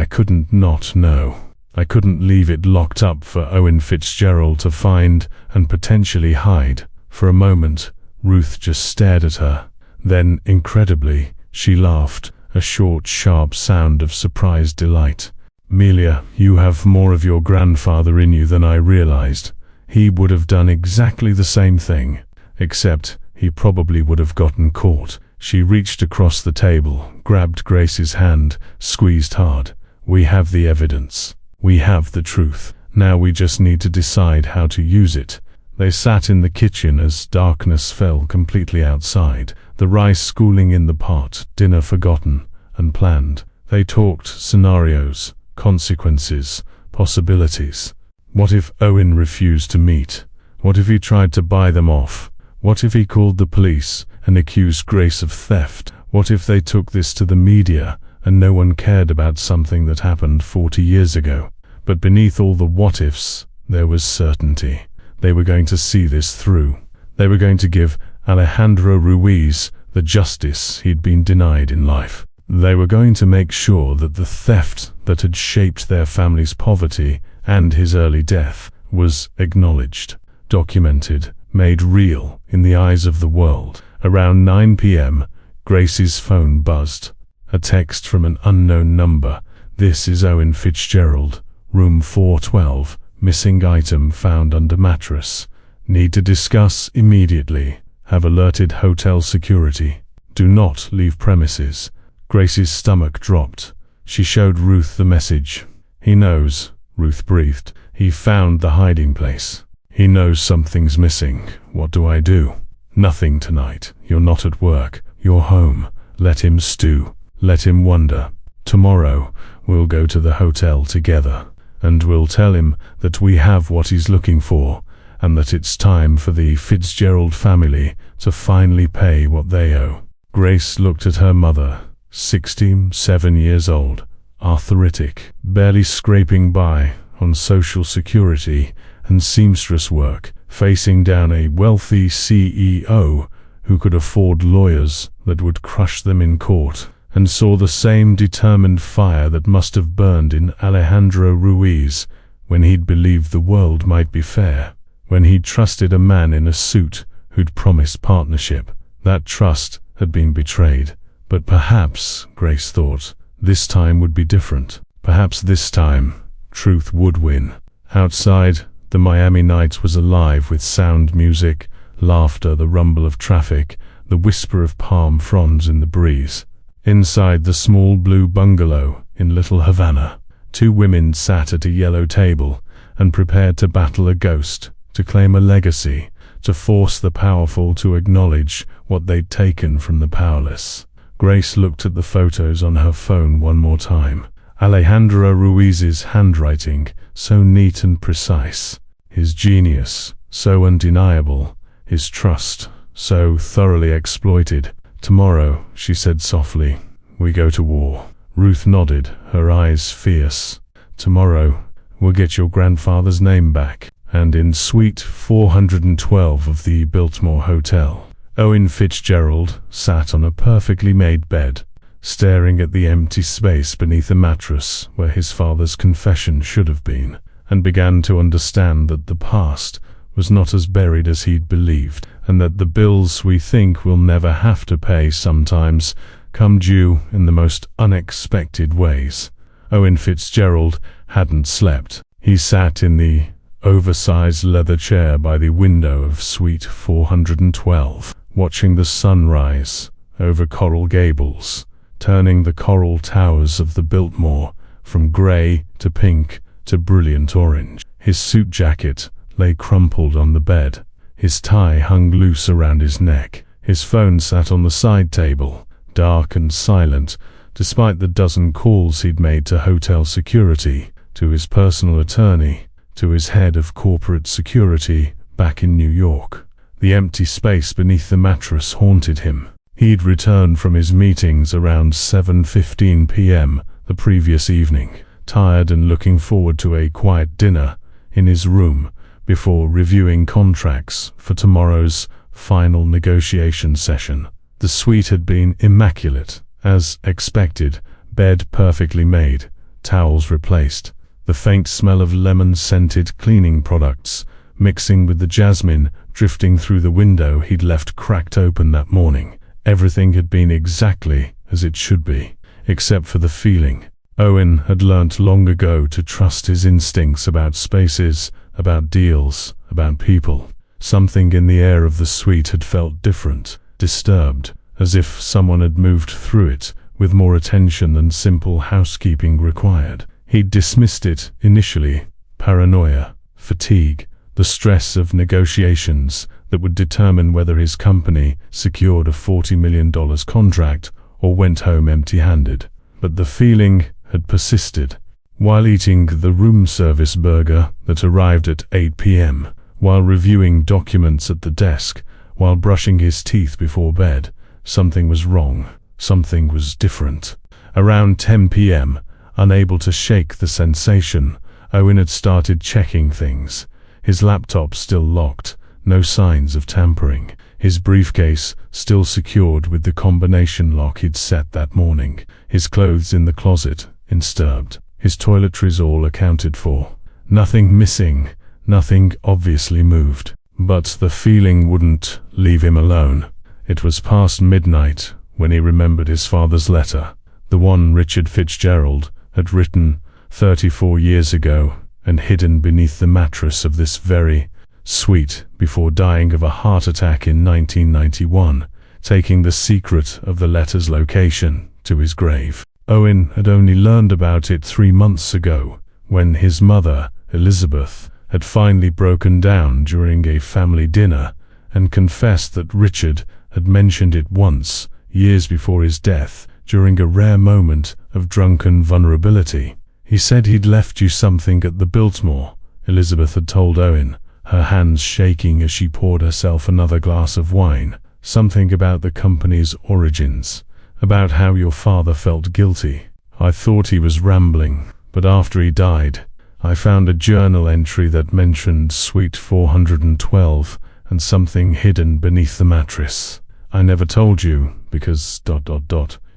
couldn't not know. I couldn't leave it locked up for Owen Fitzgerald to find and potentially hide. For a moment, Ruth just stared at her. Then, incredibly, she laughed, a short, sharp sound of surprised delight. Melia, you have more of your grandfather in you than I realized. He would have done exactly the same thing, except he probably would have gotten caught. She reached across the table, grabbed Grace's hand, squeezed hard. We have the evidence. We have the truth. Now we just need to decide how to use it. They sat in the kitchen as darkness fell completely outside, the rice cooling in the pot, dinner forgotten and planned. They talked scenarios, consequences, possibilities. What if Owen refused to meet? What if he tried to buy them off? What if he called the police and accused Grace of theft? What if they took this to the media and no one cared about something that happened 40 years ago? But beneath all the what-ifs, there was certainty. They were going to see this through. They were going to give Alejandro Ruiz the justice he'd been denied in life. They were going to make sure that the theft that had shaped their family's poverty and his early death was acknowledged, documented, made real in the eyes of the world. Around 9 p.m., Grace's phone buzzed. A text from an unknown number. This is Owen Fitzgerald, room 412, missing item found under mattress. Need to discuss immediately. Have alerted hotel security. Do not leave premises. Grace's stomach dropped. She showed Ruth the message. He knows, Ruth breathed. He found the hiding place. He knows something's missing. What do I do? Nothing tonight. You're not at work. You're home. Let him stew. Let him wonder. Tomorrow, we'll go to the hotel together, and we'll tell him that we have what he's looking for, and that it's time for the Fitzgerald family to finally pay what they owe. Grace looked at her mother, 67 years old, arthritic, barely scraping by on Social Security and seamstress work, facing down a wealthy CEO who could afford lawyers that would crush them in court, and saw the same determined fire that must have burned in Alejandro Ruiz when he'd believed the world might be fair, when he'd trusted a man in a suit who'd promised partnership. That trust had been betrayed. But perhaps, Grace thought, this time would be different. Perhaps this time, truth would win. Outside, the Miami night was alive with sound, music, laughter, the rumble of traffic, the whisper of palm fronds in the breeze. Inside the small blue bungalow in Little Havana, two women sat at a yellow table and prepared to battle a ghost, to claim a legacy, to force the powerful to acknowledge what they'd taken from the powerless. Grace looked at the photos on her phone one more time. Alejandro Ruiz's handwriting, so neat and precise. His genius, so undeniable. His trust, so thoroughly exploited. Tomorrow, she said softly, we go to war. Ruth nodded, her eyes fierce. Tomorrow, we'll get your grandfather's name back. And in suite 412 of the Biltmore Hotel, Owen Fitzgerald sat on a perfectly made bed, staring at the empty space beneath a mattress where his father's confession should have been, and began to understand that the past was not as buried as he'd believed, and that the bills we think we'll never have to pay sometimes come due in the most unexpected ways. Owen Fitzgerald hadn't slept. He sat in the oversized leather chair by the window of suite 412, watching the sun rise over Coral Gables, turning the coral towers of the Biltmore from grey to pink to brilliant orange. His suit jacket lay crumpled on the bed. His tie hung loose around his neck. His phone sat on the side table, dark and silent, despite the dozen calls he'd made to hotel security, to his personal attorney, to his head of corporate security back in New York. The empty space beneath the mattress haunted him. He'd returned from his meetings around 7:15 p.m. the previous evening, tired and looking forward to a quiet dinner in his room before reviewing contracts for tomorrow's final negotiation session. The suite had been immaculate, as expected, bed perfectly made, towels replaced, the faint smell of lemon-scented cleaning products mixing with the jasmine drifting through the window he'd left cracked open that morning. Everything had been exactly as it should be, except for the feeling. Owen had learnt long ago to trust his instincts about spaces, about deals, about people. Something in the air of the suite had felt different, disturbed, as if someone had moved through it with more attention than simple housekeeping required. He'd dismissed it initially: paranoia, fatigue, the stress of negotiations that would determine whether his company secured a $40 million contract or went home empty-handed. But the feeling had persisted. While eating the room service burger that arrived at 8 p.m., while reviewing documents at the desk, while brushing his teeth before bed, something was wrong. Something was different. Around 10 p.m., unable to shake the sensation, Owen had started checking things. His laptop still locked, no signs of tampering. His briefcase still secured with the combination lock he'd set that morning. His clothes in the closet, undisturbed. His toiletries all accounted for. Nothing missing, nothing obviously moved. But the feeling wouldn't leave him alone. It was past midnight when he remembered his father's letter, the one Richard Fitzgerald had written 34 years ago and hidden beneath the mattress of this very suite before dying of a heart attack in 1991, taking the secret of the letter's location to his grave. Owen had only learned about it 3 months ago, when his mother, Elizabeth, had finally broken down during a family dinner and confessed that Richard had mentioned it once, years before his death, during a rare moment of drunken vulnerability. "He said he'd left you something at the Biltmore," Elizabeth had told Owen, her hands shaking as she poured herself another glass of wine. "Something about the company's origins, about how your father felt guilty. I thought he was rambling, but after he died, I found a journal entry that mentioned Suite 412 and something hidden beneath the mattress. I never told you because ...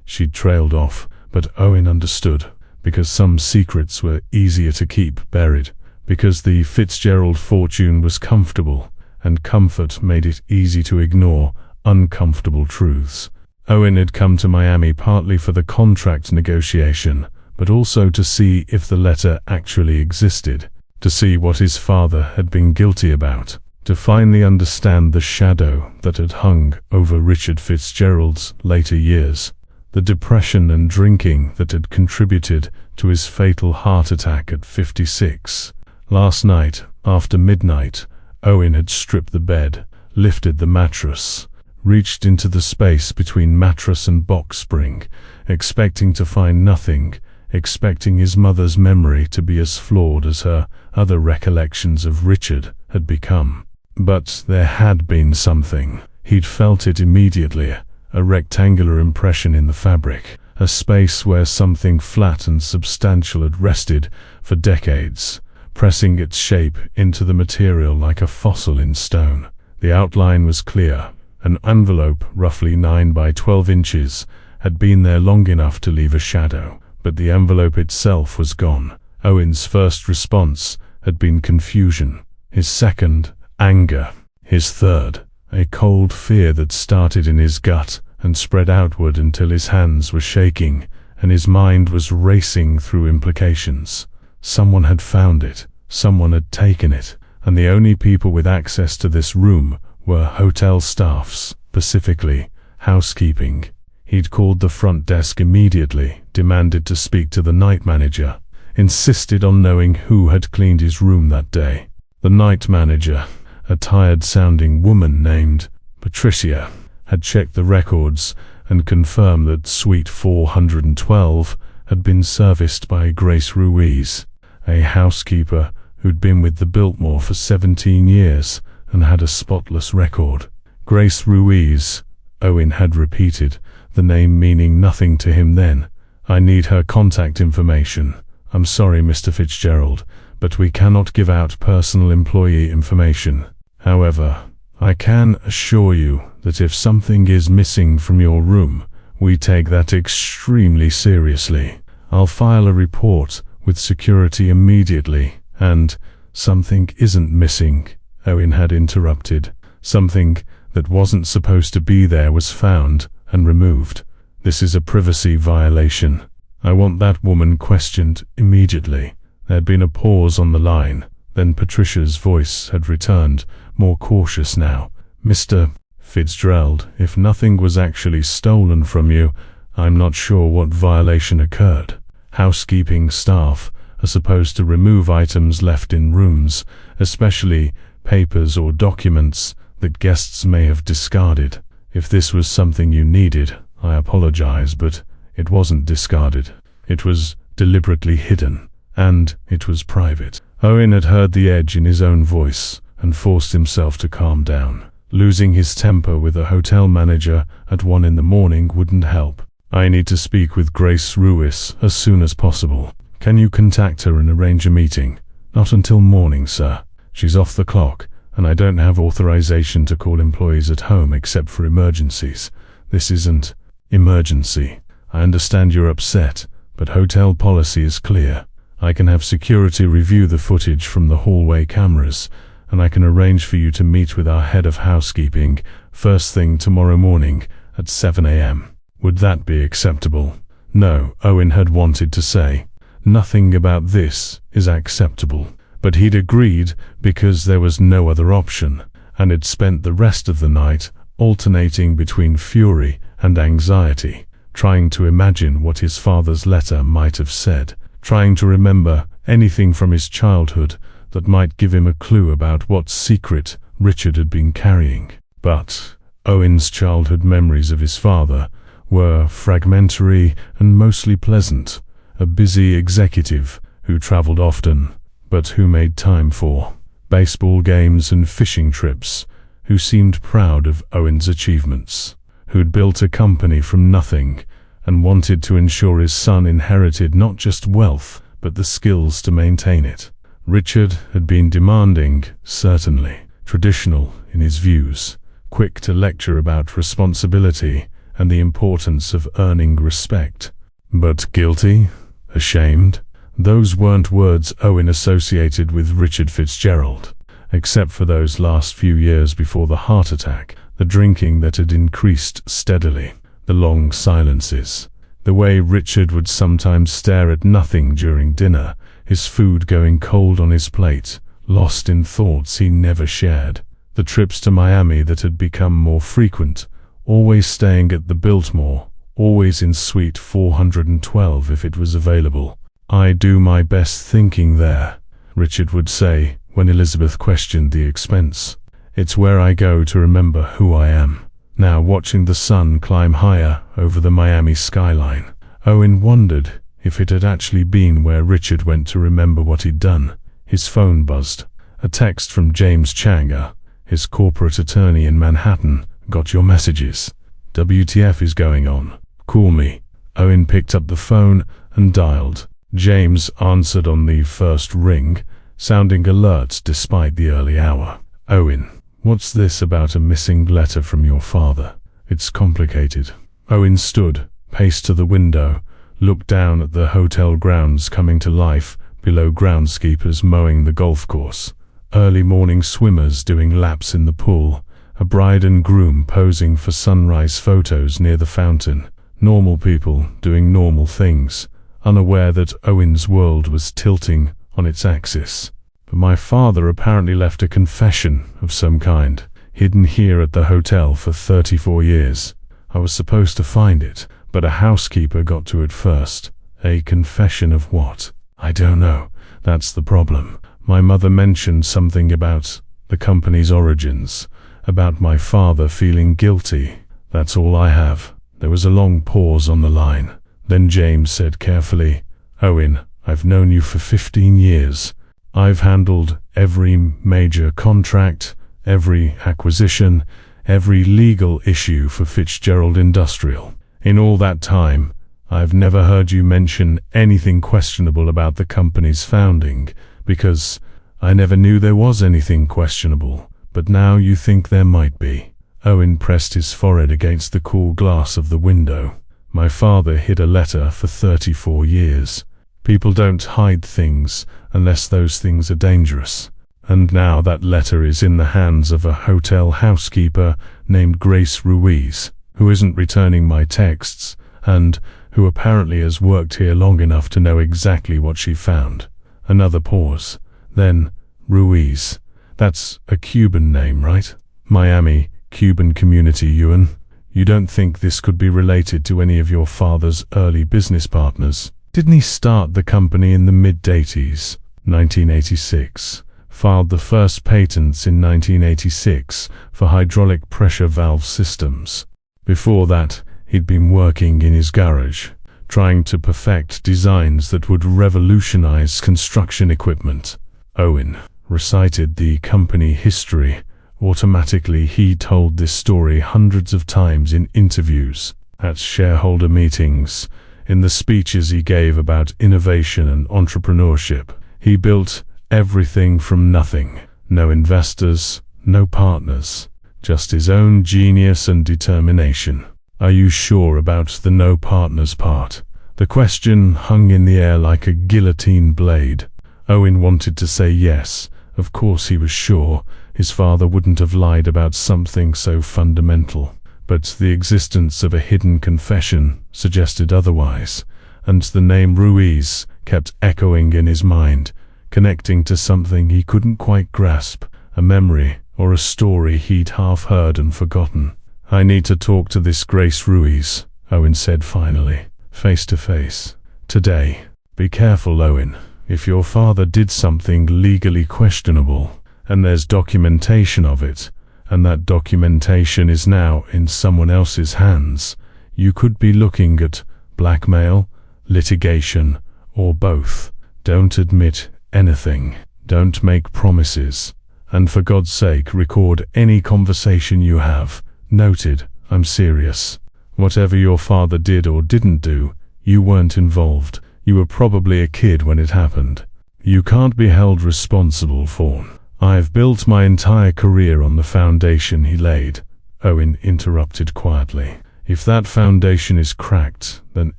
She'd trailed off, but Owen understood. Because some secrets were easier to keep buried. Because the Fitzgerald fortune was comfortable, and comfort made it easy to ignore uncomfortable truths. Owen had come to Miami partly for the contract negotiation, but also to see if the letter actually existed, to see what his father had been guilty about, to finally understand the shadow that had hung over Richard Fitzgerald's later years, the depression and drinking that had contributed to his fatal heart attack at 56. Last night, after midnight, Owen had stripped the bed, lifted the mattress, reached into the space between mattress and box spring, expecting to find nothing, expecting his mother's memory to be as flawed as her other recollections of Richard had become. But there had been something. He'd felt it immediately, a rectangular impression in the fabric, a space where something flat and substantial had rested for decades, pressing its shape into the material like a fossil in stone. The outline was clear. An envelope, roughly 9 by 12 inches, had been there long enough to leave a shadow, but the envelope itself was gone. Owen's first response had been confusion, his second, anger, his third, a cold fear that started in his gut and spread outward until his hands were shaking and his mind was racing through implications. Someone had found it, someone had taken it, and the only people with access to this room were hotel staffs, specifically housekeeping. He'd called the front desk immediately, demanded to speak to the night manager, insisted on knowing who had cleaned his room that day. The night manager, a tired-sounding woman named Patricia, had checked the records and confirm that suite 412 had been serviced by Grace Ruiz, a housekeeper who'd been with the Biltmore for 17 years and had a spotless record. Grace Ruiz, Owen had repeated, the name meaning nothing to him then. I need her contact information. I'm sorry, Mr. Fitzgerald, but we cannot give out personal employee information. However, I can assure you that if something is missing from your room, we take that extremely seriously. I'll file a report with security immediately. And something isn't missing, Owen had interrupted. Something that wasn't supposed to be there was found and removed. This is a privacy violation. I want that woman questioned immediately. There'd been a pause on the line. Then Patricia's voice had returned, more cautious now. Mr. Fitzgerald, if nothing was actually stolen from you, I'm not sure what violation occurred. Housekeeping staff are supposed to remove items left in rooms, especially papers or documents that guests may have discarded. If this was something you needed, I apologize, but it wasn't discarded. It was deliberately hidden, and it was private. Owen had heard the edge in his own voice and forced himself to calm down. Losing his temper with a hotel manager at 1 in the morning wouldn't help. I need to speak with Grace Ruiz as soon as possible. Can you contact her and arrange a meeting? Not until morning, sir. She's off the clock, and I don't have authorization to call employees at home except for emergencies. This isn't emergency. I understand you're upset, but hotel policy is clear. I can have security review the footage from the hallway cameras, and I can arrange for you to meet with our head of housekeeping first thing tomorrow morning at 7 a.m. Would that be acceptable? No, Owen had wanted to say. Nothing about this is acceptable. But he'd agreed because there was no other option, and had spent the rest of the night alternating between fury and anxiety, trying to imagine what his father's letter might have said, trying to remember anything from his childhood that might give him a clue about what secret Richard had been carrying. But Owen's childhood memories of his father were fragmentary and mostly pleasant, a busy executive who traveled often, but who made time for baseball games and fishing trips, who seemed proud of Owen's achievements, who'd built a company from nothing and wanted to ensure his son inherited not just wealth, but the skills to maintain it. Richard had been demanding, certainly, traditional in his views, quick to lecture about responsibility and the importance of earning respect. But guilty? Ashamed? Those weren't words Owen associated with Richard Fitzgerald, except for those last few years before the heart attack, the drinking that had increased steadily, the long silences, the way Richard would sometimes stare at nothing during dinner, his food going cold on his plate, lost in thoughts he never shared, the trips to Miami that had become more frequent, always staying at the Biltmore, always in suite 412 if it was available. I do my best thinking there, Richard would say when Elizabeth questioned the expense. It's where I go to remember who I am. Now watching the sun climb higher over the Miami skyline, Owen wondered if it had actually been where Richard went to remember what he'd done. His phone buzzed. A text from James Changer, his corporate attorney in Manhattan. Got your messages. WTF is going on? Call me. Owen picked up the phone and dialed. James answered on the first ring, sounding alert despite the early hour. Owen, what's this about a missing letter from your father? It's complicated. Owen stood, paced to the window, looked down at the hotel grounds coming to life below groundskeepers mowing the golf course, early morning swimmers doing laps in the pool, a bride and groom posing for sunrise photos near the fountain, normal people doing normal things, unaware that Owen's world was tilting on its axis. But my father apparently left a confession of some kind, hidden here at the hotel for 34 years. I was supposed to find it, but a housekeeper got to it first. A confession of what? I don't know. That's the problem. My mother mentioned something about the company's origins, about my father feeling guilty. That's all I have. There was a long pause on the line. Then James said carefully, "Owen, I've known you for 15 years. I've handled every major contract, every acquisition, every legal issue for Fitzgerald Industrial. In all that time, I've never heard you mention anything questionable about the company's founding, because I never knew there was anything questionable, but now you think there might be." Owen pressed his forehead against the cool glass of the window. "My father hid a letter for 34 years. People don't hide things unless those things are dangerous. And now that letter is in the hands of a hotel housekeeper named Grace Ruiz, who isn't returning my texts, and who apparently has worked here long enough to know exactly what she found." Another pause. Then, "Ruiz. That's a Cuban name, right? Miami, Cuban community, Ewan. You don't think this could be related to any of your father's early business partners? Didn't he start the company in the mid-80s, 1986? Filed the first patents in 1986 for hydraulic pressure valve systems. Before that, he'd been working in his garage, trying to perfect designs that would revolutionize construction equipment." Owen recited the company history. Automatically, he told this story hundreds of times in interviews, at shareholder meetings, in the speeches he gave about innovation and entrepreneurship. He built everything from nothing. No investors, no partners, just his own genius and determination. "Are you sure about the no partners part?" The question hung in the air like a guillotine blade. Owen wanted to say yes. Of course he was sure. His father wouldn't have lied about something so fundamental. But the existence of a hidden confession suggested otherwise, and the name Ruiz kept echoing in his mind, connecting to something he couldn't quite grasp, a memory or a story he'd half heard and forgotten. "I need to talk to this Grace Ruiz," Owen said finally, face to face. "Today. Be careful, Owen. If your father did something legally questionable, and there's documentation of it, and that documentation is now in someone else's hands, you could be looking at blackmail, litigation, or both. Don't admit anything. Don't make promises. And for God's sake, record any conversation you have. Noted, I'm serious. Whatever your father did or didn't do, you weren't involved. You were probably a kid when it happened. You can't be held responsible for." "I've built my entire career on the foundation he laid," Owen interrupted quietly. "If that foundation is cracked, then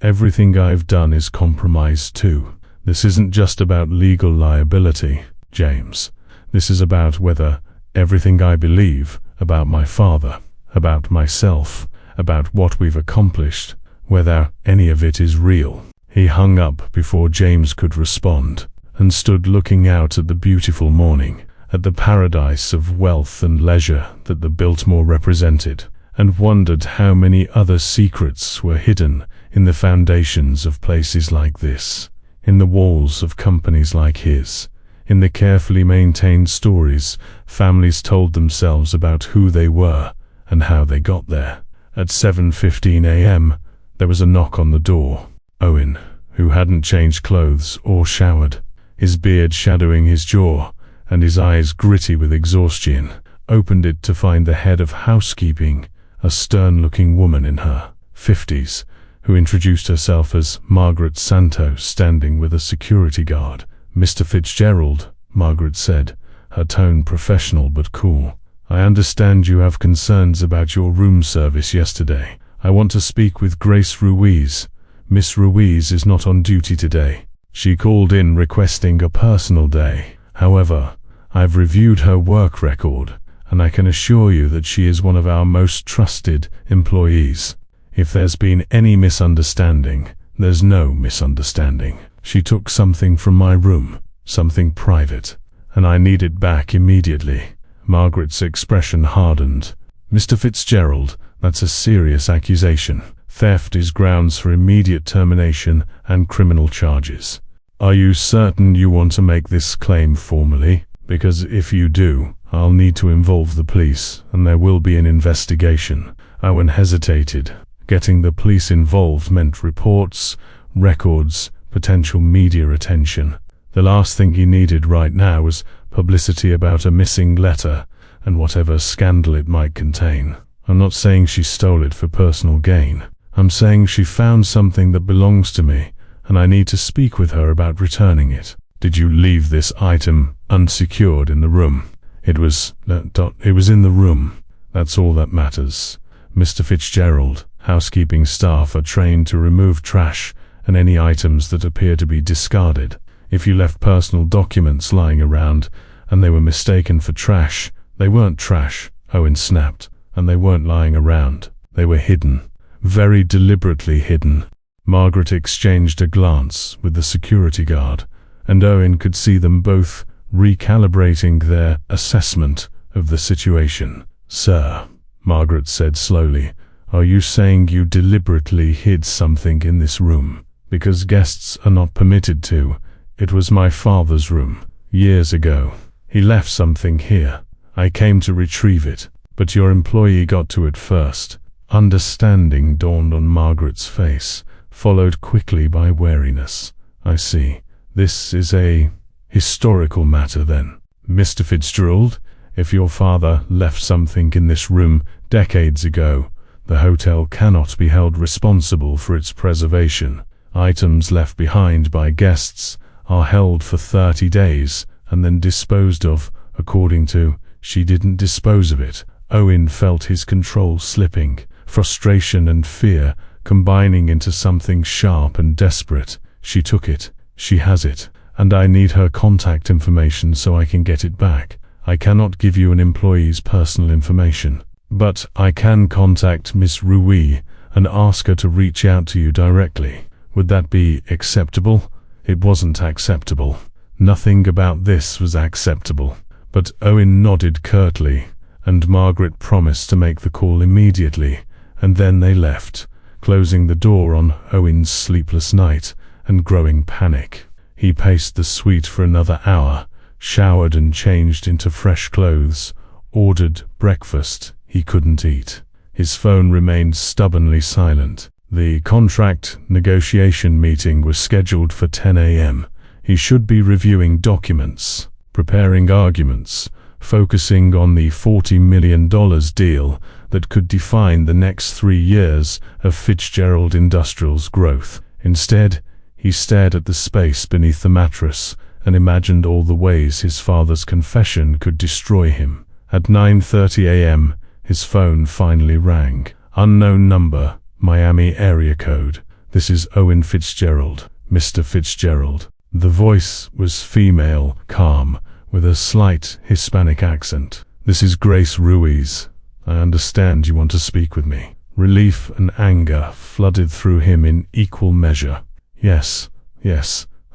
everything I've done is compromised too. This isn't just about legal liability, James. This is about whether everything I believe about my father, about myself, about what we've accomplished, whether any of it is real." He hung up before James could respond, and stood looking out at the beautiful morning, at the paradise of wealth and leisure that the Biltmore represented, and wondered how many other secrets were hidden in the foundations of places like this, in the walls of companies like his, in the carefully maintained stories families told themselves about who they were and how they got there. At 7:15 a.m., there was a knock on the door. Owen, who hadn't changed clothes or showered, his beard shadowing his jaw, and his eyes gritty with exhaustion, opened it to find the head of housekeeping, a stern-looking woman in her 50s, who introduced herself as Margaret Santos, standing with a security guard. "Mr. Fitzgerald," Margaret said, her tone professional but cool. "I understand you have concerns about your room service yesterday. I want to speak with Grace Ruiz. Miss Ruiz is not on duty today. She called in requesting a personal day. However, I've reviewed her work record, and I can assure you that she is one of our most trusted employees. If there's been any misunderstanding, there's no misunderstanding. She took something from my room, something private, and I need it back immediately." Margaret's expression hardened. "Mr. Fitzgerald, that's a serious accusation. Theft is grounds for immediate termination and criminal charges. Are you certain you want to make this claim formally? Because if you do, I'll need to involve the police, and there will be an investigation." Owen hesitated. Getting the police involved meant reports, records, potential media attention. The last thing he needed right now was publicity about a missing letter and whatever scandal it might contain. I'm not saying she stole it for personal gain. I'm saying she found something that belongs to me, and I need to speak with her about returning it. Did you leave this item unsecured in the room? It was in the room. That's all that matters. Mr. Fitzgerald, housekeeping staff are trained to remove trash and any items that appear to be discarded. If you left personal documents lying around and they were mistaken for trash, they weren't trash, Owen snapped, and they weren't lying around. They were hidden. Very deliberately hidden. Margaret exchanged a glance with the security guard, and Owen could see them both recalibrating their assessment of the situation. "Sir," Margaret said slowly, "are you saying you deliberately hid something in this room? Because guests are not permitted to. It was my father's room. Years ago. He left something here. I came to retrieve it, but your employee got to it first." Understanding dawned on Margaret's face, followed quickly by wariness. "I see. This is a historical matter then. Mr. Fitzgerald, if your father left something in this room decades ago, the hotel cannot be held responsible for its preservation. Items left behind by guests are held for 30 days and then disposed of, according to, she didn't dispose of it." Owen felt his control slipping, frustration and fear combining into something sharp and desperate. "She took it. She has it. And I need her contact information so I can get it back. I cannot give you an employee's personal information. But I can contact Miss Ruiz and ask her to reach out to you directly. Would that be acceptable?" It wasn't acceptable. Nothing about this was acceptable. But Owen nodded curtly, and Margaret promised to make the call immediately, and then they left, closing the door on Owen's sleepless night and growing panic. He paced the suite for another hour, showered and changed into fresh clothes, ordered breakfast he couldn't eat. His phone remained stubbornly silent. The contract negotiation meeting was scheduled for 10 a.m. He should be reviewing documents, preparing arguments, focusing on the $40 million deal that could define the next 3 years of Fitzgerald Industrial's growth. Instead, he stared at the space beneath the mattress and imagined all the ways his father's confession could destroy him. At 9:30 a.m., his phone finally rang. Unknown number, Miami area code. "This is Owen Fitzgerald, Mr. Fitzgerald." The voice was female, calm, with a slight Hispanic accent. "This is Grace Ruiz. I understand you want to speak with me." Relief and anger flooded through him in equal measure. Yes,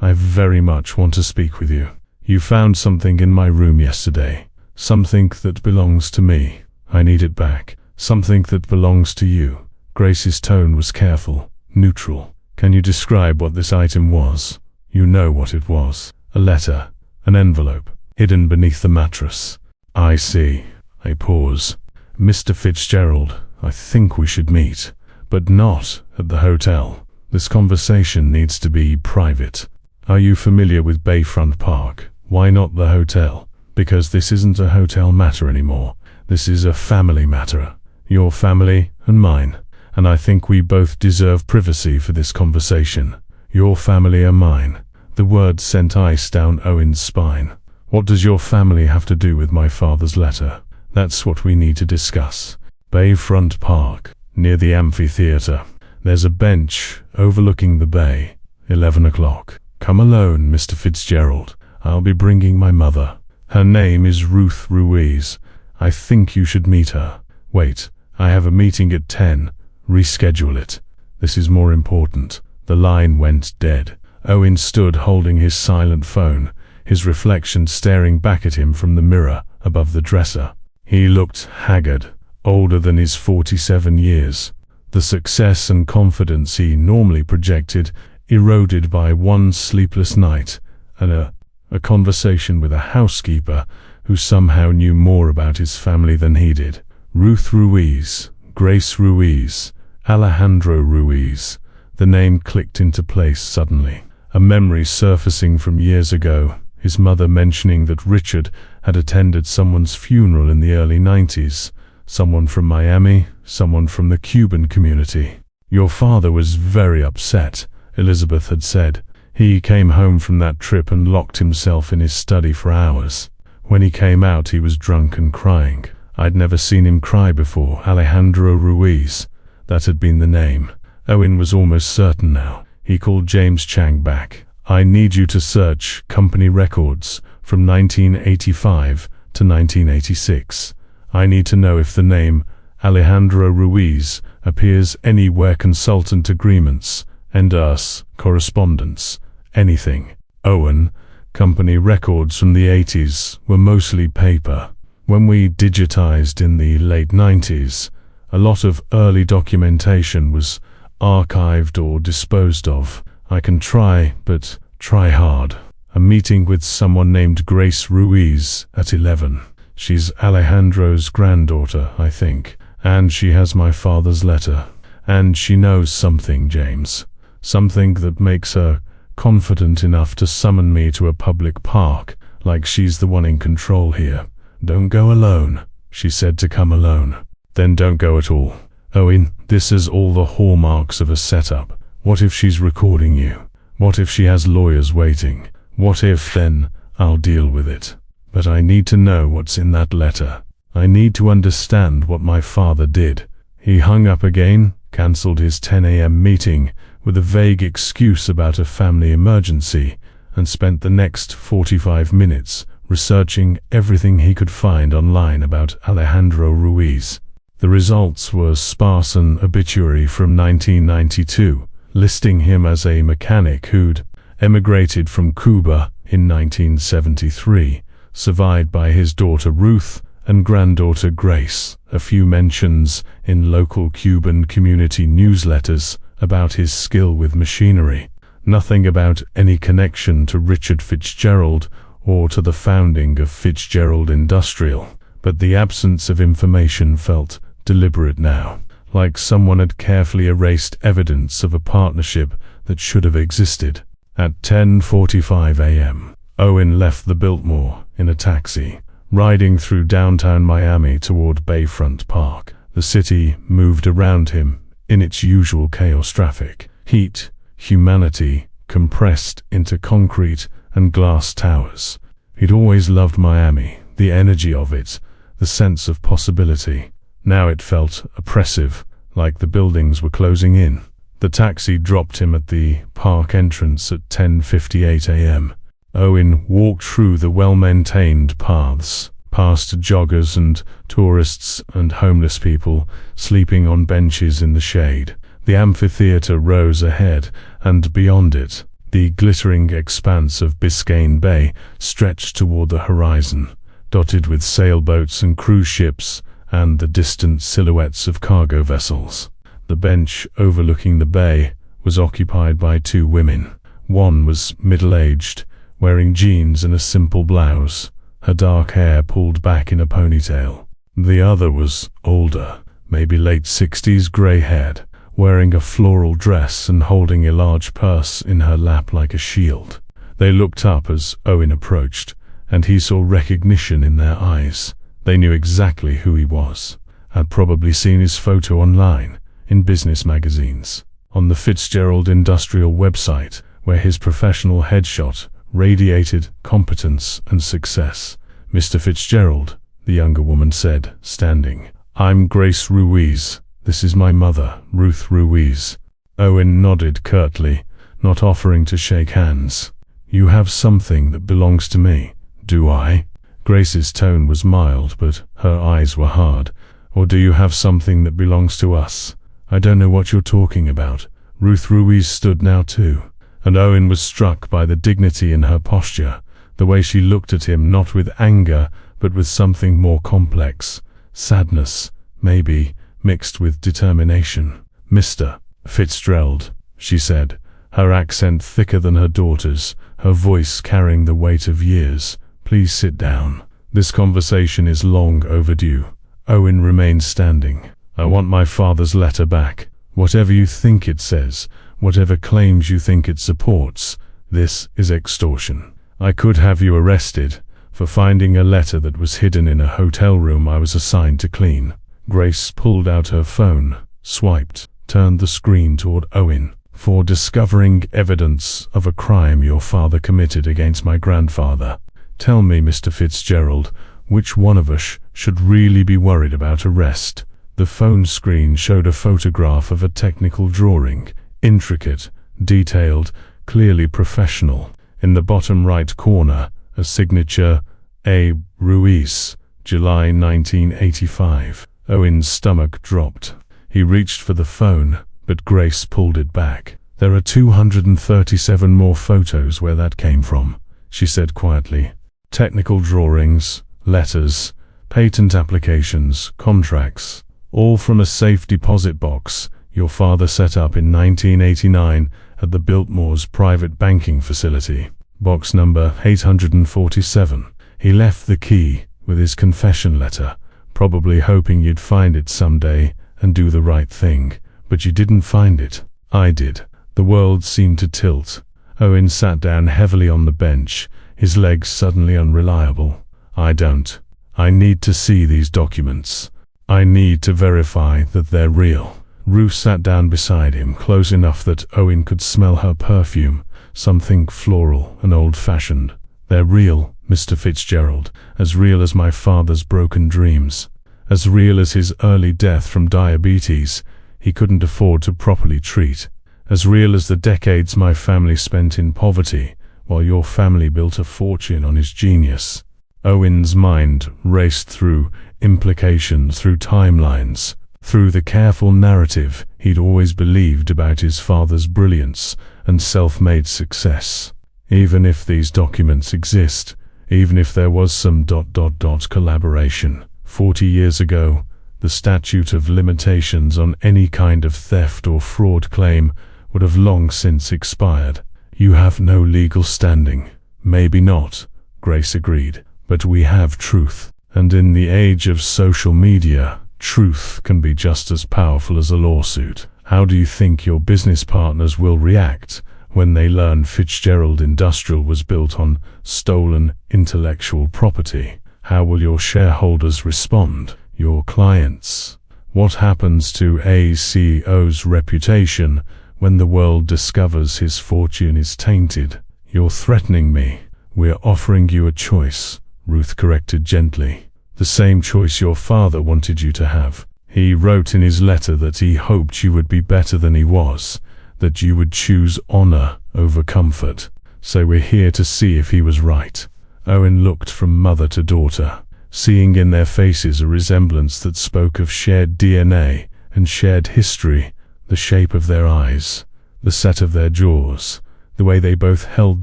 I very much want to speak with you. You found something in my room yesterday. Something that belongs to me. I need it back. Something that belongs to you." Grace's tone was careful, neutral. "Can you describe what this item was?" "You know what it was. A letter, an envelope, hidden beneath the mattress." "I see." A pause. "Mr. Fitzgerald, I think we should meet, but not at the hotel. This conversation needs to be private. Are you familiar with Bayfront Park? Why not the hotel?" "Because this isn't a hotel matter anymore. This is a family matter. Your family and mine. And I think we both deserve privacy for this conversation. Your family and mine." The words sent ice down Owen's spine. "What does your family have to do with my father's letter?" "That's what we need to discuss. Bayfront Park, near the amphitheater. There's a bench overlooking the bay. 11 o'clock. Come alone, Mr. Fitzgerald. I'll be bringing my mother. Her name is Ruth Ruiz. I think you should meet her." "Wait, I have a meeting at 10. Reschedule it. This is more important." The line went dead. Owen stood holding his silent phone, his reflection staring back at him from the mirror above the dresser. He looked haggard, older than his 47 years. The success and confidence he normally projected eroded by one sleepless night and a conversation with a housekeeper who somehow knew more about his family than he did. Ruth Ruiz, Grace Ruiz, Alejandro Ruiz. The name clicked into place suddenly. A memory surfacing from years ago, his mother mentioning that Richard had attended someone's funeral in the early 90s. Someone from Miami, someone from the Cuban community. "Your father was very upset," Elizabeth had said. "He came home from that trip and locked himself in his study for hours. When he came out, he was drunk and crying. I'd never seen him cry before." Alejandro Ruiz. That had been the name. Owen was almost certain now. He called James Chang back. "I need you to search company records from 1985 to 1986. I need to know if the name Alejandro Ruiz appears anywhere, consultant agreements, endorse, correspondence, anything." Owen, company records from the 80s were mostly paper. When we digitized in the late 90s, a lot of early documentation was archived or disposed of. "I can try, but try hard." A meeting with someone named Grace Ruiz at 11. "She's Alejandro's granddaughter, I think, and she has my father's letter. And she knows something, James. Something that makes her confident enough to summon me to a public park, like she's the one in control here. Don't go alone. She said to come alone. Then don't go at all. Owen, this is all the hallmarks of a setup. What if she's recording you? What if she has lawyers waiting? What if then I'll deal with it? But I need to know what's in that letter. I need to understand what my father did." He hung up again, cancelled his 10 a.m. meeting with a vague excuse about a family emergency, and spent the next 45 minutes researching everything he could find online about Alejandro Ruiz. The results were sparse: an obituary from 1992, listing him as a mechanic who'd emigrated from Cuba in 1973, survived by his daughter Ruth and granddaughter Grace. A few mentions in local Cuban community newsletters about his skill with machinery. Nothing about any connection to Richard Fitzgerald or to the founding of Fitzgerald Industrial, but the absence of information felt deliberate now, like someone had carefully erased evidence of a partnership that should have existed. At 10:45 a.m., Owen left the Biltmore in a taxi, riding through downtown Miami toward Bayfront Park. The city moved around him in its usual chaos: traffic, heat, humanity compressed into concrete and glass towers. He'd always loved Miami, the energy of it, the sense of possibility. Now it felt oppressive, like the buildings were closing in. The taxi dropped him at the park entrance at 10:58 a.m. Owen walked through the well-maintained paths, past joggers and tourists and homeless people sleeping on benches in the shade. The amphitheater rose ahead, and beyond it, the glittering expanse of Biscayne Bay stretched toward the horizon, dotted with sailboats and cruise ships and the distant silhouettes of cargo vessels. The bench overlooking the bay was occupied by two women. One was middle-aged, wearing jeans and a simple blouse, her dark hair pulled back in a ponytail. The other was older, maybe late 60s, gray-haired, wearing a floral dress and holding a large purse in her lap like a shield. They looked up as Owen approached, and he saw recognition in their eyes. They knew exactly who he was, had probably seen his photo online, in business magazines, on the Fitzgerald Industrial website, where his professional headshot radiated competence and success. "Mr. Fitzgerald," the younger woman said, standing. "I'm Grace Ruiz. This is my mother, Ruth Ruiz." Owen nodded curtly, not offering to shake hands. "You have something that belongs to me, do I?" Grace's tone was mild, but her eyes were hard. "Or do you have something that belongs to us?" "I don't know what you're talking about." Ruth Ruiz stood now too, and Owen was struck by the dignity in her posture, the way she looked at him, not with anger, but with something more complex, sadness, maybe, mixed with determination. "Mr. Fitzgerald," she said, her accent thicker than her daughter's, her voice carrying the weight of years. "Please sit down. This conversation is long overdue." Owen remained standing. "I want my father's letter back." Whatever you think it says, whatever claims you think it supports, this is extortion. I could have you arrested for finding a letter that was hidden in a hotel room I was assigned to clean. Grace pulled out her phone, swiped, turned the screen toward Owen. For discovering evidence of a crime your father committed against my grandfather. Tell me, Mr. Fitzgerald, which one of us should really be worried about arrest? The phone screen showed a photograph of a technical drawing, intricate, detailed, clearly professional. In the bottom right corner, a signature, A. Ruiz, July 1985. Owen's stomach dropped. He reached for the phone, but Grace pulled it back. There are 237 more photos where that came from, she said quietly. Technical drawings, letters, patent applications, contracts, all from a safe deposit box your father set up in 1989 at the Biltmore's private banking facility. Box number 847. He left the key with his confession letter, probably hoping you'd find it someday and do the right thing. But you didn't find it. I did. The world seemed to tilt. Owen sat down heavily on the bench, his legs suddenly unreliable. I don't. I need to see these documents. I need to verify that they're real. Ruth sat down beside him, close enough that Owen could smell her perfume, something floral and old-fashioned. They're real, Mr. Fitzgerald, as real as my father's broken dreams, as real as his early death from diabetes he couldn't afford to properly treat, as real as the decades my family spent in poverty while your family built a fortune on his genius. Owen's mind raced through implications, through timelines, through the careful narrative he'd always believed about his father's brilliance and self-made success. Even if these documents exist, even if there was some ... collaboration. 40 years ago, the statute of limitations on any kind of theft or fraud claim would have long since expired. You have no legal standing. Maybe not, Grace agreed, but we have truth. And in the age of social media, truth can be just as powerful as a lawsuit. How do you think your business partners will react when they learn Fitzgerald Industrial was built on stolen intellectual property? How will your shareholders respond? Your clients? What happens to a CEO's reputation when the world discovers his fortune is tainted? You're threatening me. We're offering you a choice, Ruth corrected gently. The same choice your father wanted you to have. He wrote in his letter that he hoped you would be better than he was, that you would choose honor over comfort. So we're here to see if he was right. Owen looked from mother to daughter, seeing in their faces a resemblance that spoke of shared DNA and shared history, the shape of their eyes, the set of their jaws, the way they both held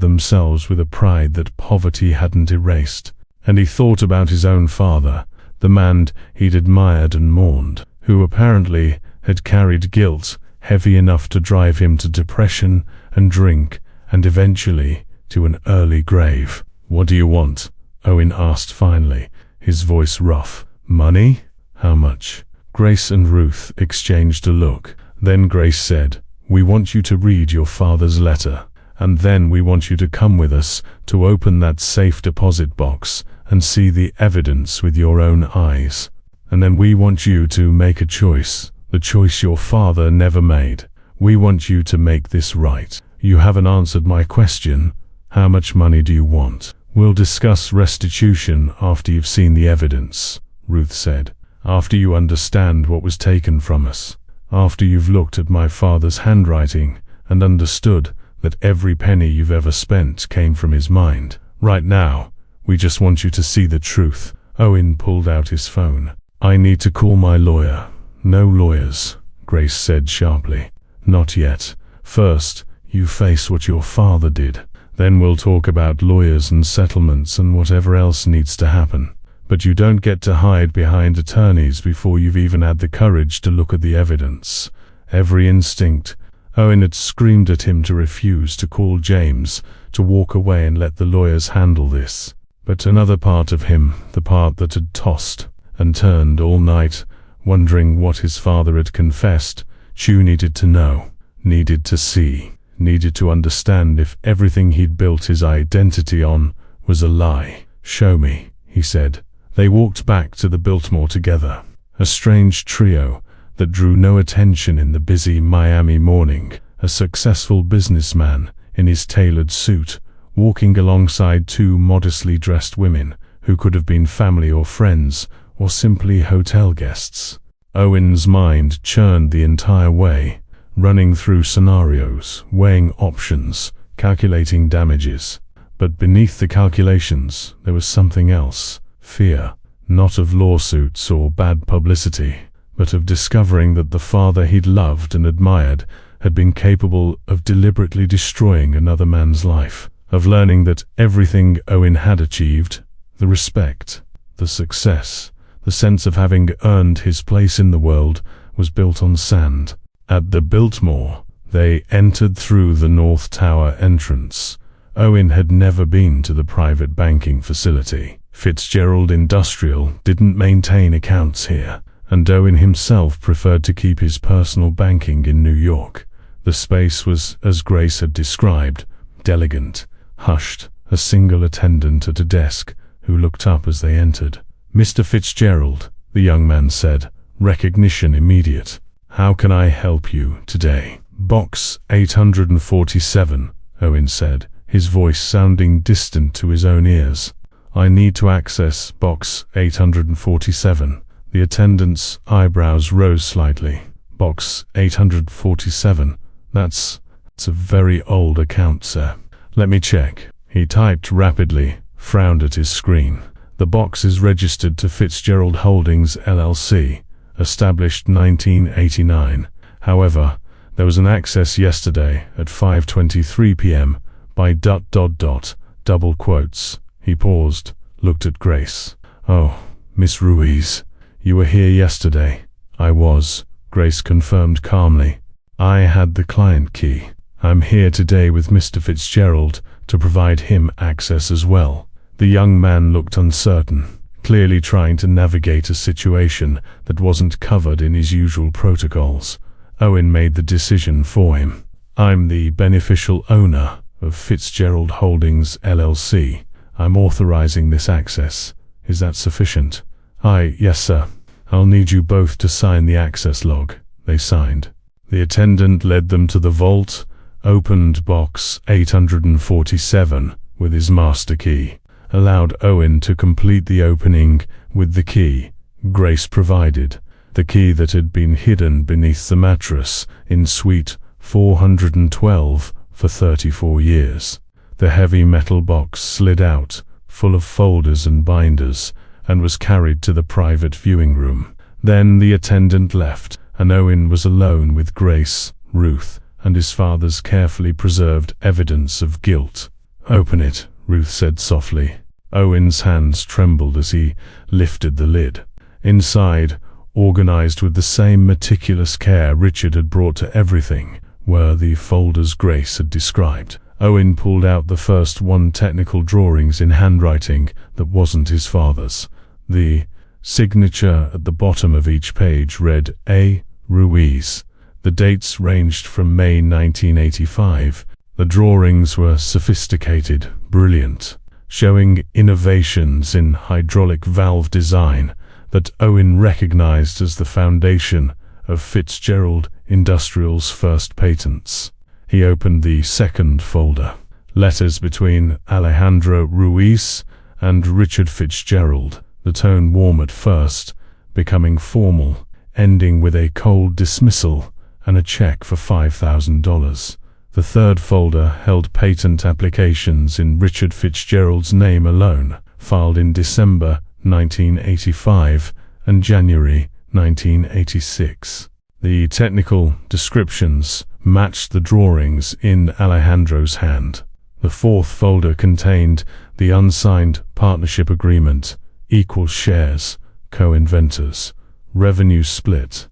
themselves with a pride that poverty hadn't erased. And he thought about his own father, the man he'd admired and mourned, who apparently had carried guilt heavy enough to drive him to depression and drink, and eventually to an early grave. What do you want? Owen asked finally, his voice rough. Money? How much? Grace and Ruth exchanged a look. Then Grace said, we want you to read your father's letter, and then we want you to come with us to open that safe deposit box and see the evidence with your own eyes. And then we want you to make a choice, the choice your father never made. We want you to make this right. You haven't answered my question. How much money do you want? We'll discuss restitution after you've seen the evidence, Ruth said. After you understand what was taken from us. After you've looked at my father's handwriting and understood that every penny you've ever spent came from his mind. Right now, we just want you to see the truth. Owen pulled out his phone. I need to call my lawyer. No lawyers, Grace said sharply. Not yet. First, you face what your father did. Then we'll talk about lawyers and settlements and whatever else needs to happen. But you don't get to hide behind attorneys before you've even had the courage to look at the evidence. Every instinct. Owen had screamed at him to refuse, to call James, to walk away and let the lawyers handle this. But another part of him, the part that had tossed and turned all night, wondering what his father had confessed, Chu needed to know, needed to see, needed to understand if everything he'd built his identity on was a lie. "Show me," he said. They walked back to the Biltmore together, a strange trio that drew no attention in the busy Miami morning. A successful businessman in his tailored suit, walking alongside two modestly dressed women who could have been family or friends, or simply hotel guests. Owen's mind churned the entire way, running through scenarios, weighing options, calculating damages. But beneath the calculations, there was something else. Fear, not of lawsuits or bad publicity, but of discovering that the father he'd loved and admired had been capable of deliberately destroying another man's life, of learning that everything Owen had achieved, the respect, the success, the sense of having earned his place in the world, was built on sand. At the Biltmore, they entered through the North Tower entrance. Owen had never been to the private banking facility. Fitzgerald Industrial didn't maintain accounts here, and Owen himself preferred to keep his personal banking in New York. The space was, as Grace had described, elegant, hushed, a single attendant at a desk who looked up as they entered. "Mr. Fitzgerald," the young man said, recognition immediate. "How can I help you today?" "Box 847, Owen said, his voice sounding distant to his own ears. "I need to access box 847. The attendant's eyebrows rose slightly. "Box 847? That's a very old account, sir." "Let me check." He typed rapidly, frowned at his screen. "The box is registered to Fitzgerald Holdings, LLC, established 1989. However, there was an access yesterday at 5:23 p.m. by ... double quotes." He paused, looked at Grace. "Oh, Miss Ruiz, you were here yesterday." "I was," Grace confirmed calmly. "I had the client key. I'm here today with Mr. Fitzgerald to provide him access as well." The young man looked uncertain, clearly trying to navigate a situation that wasn't covered in his usual protocols. Owen made the decision for him. "I'm the beneficial owner of Fitzgerald Holdings, LLC. I'm authorizing this access. Is that sufficient?" Yes, sir. I'll need you both to sign the access log." They signed. The attendant led them to the vault, opened box 847 with his master key, allowed Owen to complete the opening with the key Grace provided, the key that had been hidden beneath the mattress in suite 412 for 34 years. The heavy metal box slid out, full of folders and binders, and was carried to the private viewing room. Then the attendant left, and Owen was alone with Grace, Ruth, and his father's carefully preserved evidence of guilt. "Open it," Ruth said softly. Owen's hands trembled as he lifted the lid. Inside, organized with the same meticulous care Richard had brought to everything, were the folders Grace had described. Owen pulled out the first one, technical drawings in handwriting that wasn't his father's. The signature at the bottom of each page read A. Ruiz. The dates ranged from May 1985. The drawings were sophisticated, brilliant, showing innovations in hydraulic valve design that Owen recognized as the foundation of Fitzgerald Industrial's first patents. He opened the second folder. Letters between Alejandro Ruiz and Richard Fitzgerald. The tone warm at first, becoming formal, ending with a cold dismissal and a check for $5,000. The third folder held patent applications in Richard Fitzgerald's name alone, filed in December 1985 and January 1986. The technical descriptions matched the drawings in Alejandro's hand. The fourth folder contained the unsigned partnership agreement, equal shares, co-inventors, revenue split,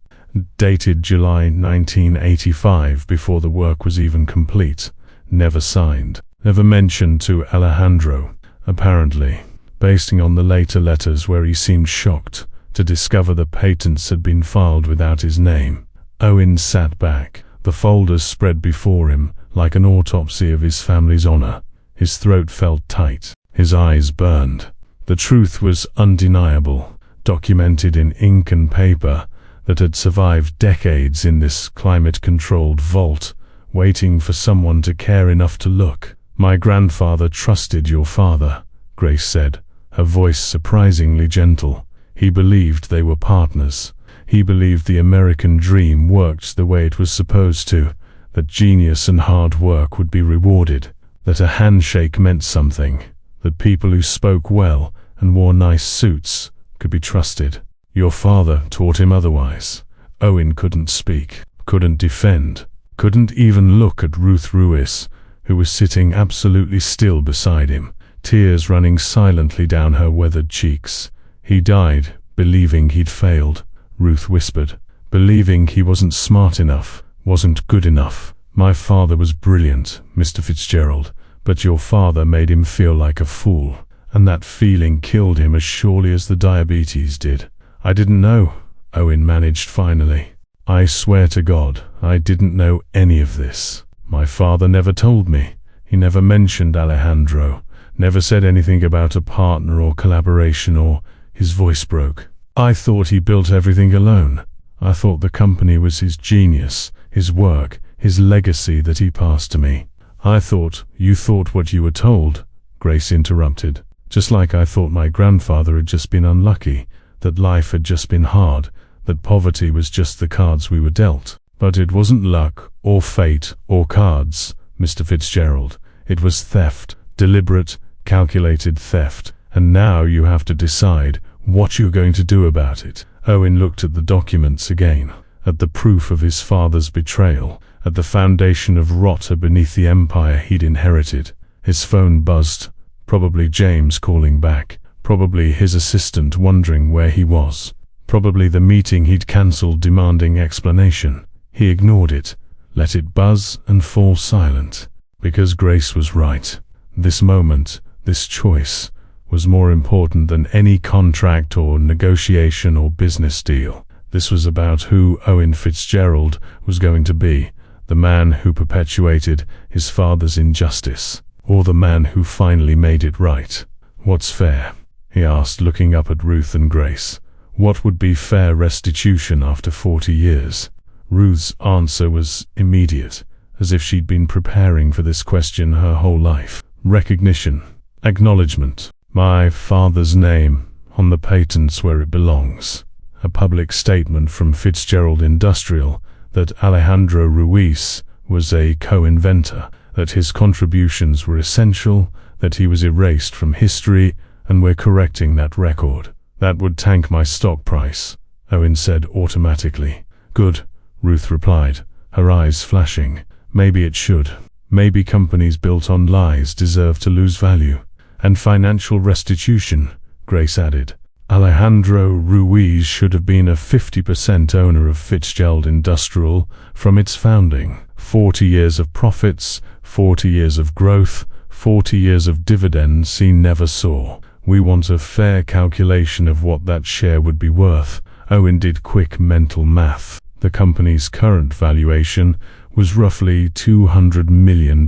dated July 1985 before the work was even complete, never signed, never mentioned to Alejandro, apparently, based on the later letters where he seemed shocked to discover the patents had been filed without his name. Owen sat back, the folders spread before him like an autopsy of his family's honor. His throat felt tight, his eyes burned. The truth was undeniable, documented in ink and paper, that had survived decades in this climate-controlled vault, waiting for someone to care enough to look. "My grandfather trusted your father," Grace said, her voice surprisingly gentle. "He believed they were partners. He believed the American dream worked the way it was supposed to, that genius and hard work would be rewarded, that a handshake meant something, that people who spoke well and wore nice suits could be trusted. Your father taught him otherwise." Owen couldn't speak, couldn't defend, couldn't even look at Ruth Ruiz, who was sitting absolutely still beside him, tears running silently down her weathered cheeks. "He died believing he'd failed," Ruth whispered, "believing he wasn't smart enough, wasn't good enough. My father was brilliant, Mr. Fitzgerald, but your father made him feel like a fool, and that feeling killed him as surely as the diabetes did." "I didn't know," Owen managed finally. "I swear to God, I didn't know any of this. My father never told me. He never mentioned Alejandro, never said anything about a partner or collaboration or..." His voice broke. "I thought he built everything alone. I thought the company was his genius, his work, his legacy that he passed to me." "I thought you thought what you were told," Grace interrupted. "Just like I thought my grandfather had just been unlucky, that life had just been hard, that poverty was just the cards we were dealt. But it wasn't luck, or fate, or cards, Mr. Fitzgerald. It was theft, deliberate, calculated theft, and now you have to decide what you're going to do about it." Owen looked at the documents again, at the proof of his father's betrayal, at the foundation of rot beneath the empire he'd inherited. His phone buzzed, probably James calling back, probably his assistant wondering where he was, probably the meeting he'd cancelled demanding explanation. He ignored it, let it buzz and fall silent, because Grace was right. This moment, this choice, was more important than any contract or negotiation or business deal. This was about who Owen Fitzgerald was going to be, the man who perpetuated his father's injustice, or the man who finally made it right. "What's fair?" he asked, looking up at Ruth and Grace. "What would be fair restitution after 40 years? Ruth's answer was immediate, as if she'd been preparing for this question her whole life. "Recognition. Acknowledgement. My father's name on the patents where it belongs. A public statement from Fitzgerald Industrial that Alejandro Ruiz was a co-inventor, that his contributions were essential, that he was erased from history, and we're correcting that record. That would tank my stock price," Owen said automatically. "Good," Ruth replied, her eyes flashing. "Maybe it should. Maybe companies built on lies deserve to lose value. And financial restitution," Grace added. "Alejandro Ruiz should have been a 50% owner of Fitzgerald Industrial from its founding. 40 years of profits, 40 years of growth, 40 years of dividends he never saw. We want a fair calculation of what that share would be worth." Owen did quick mental math. The company's current valuation was roughly $200 million.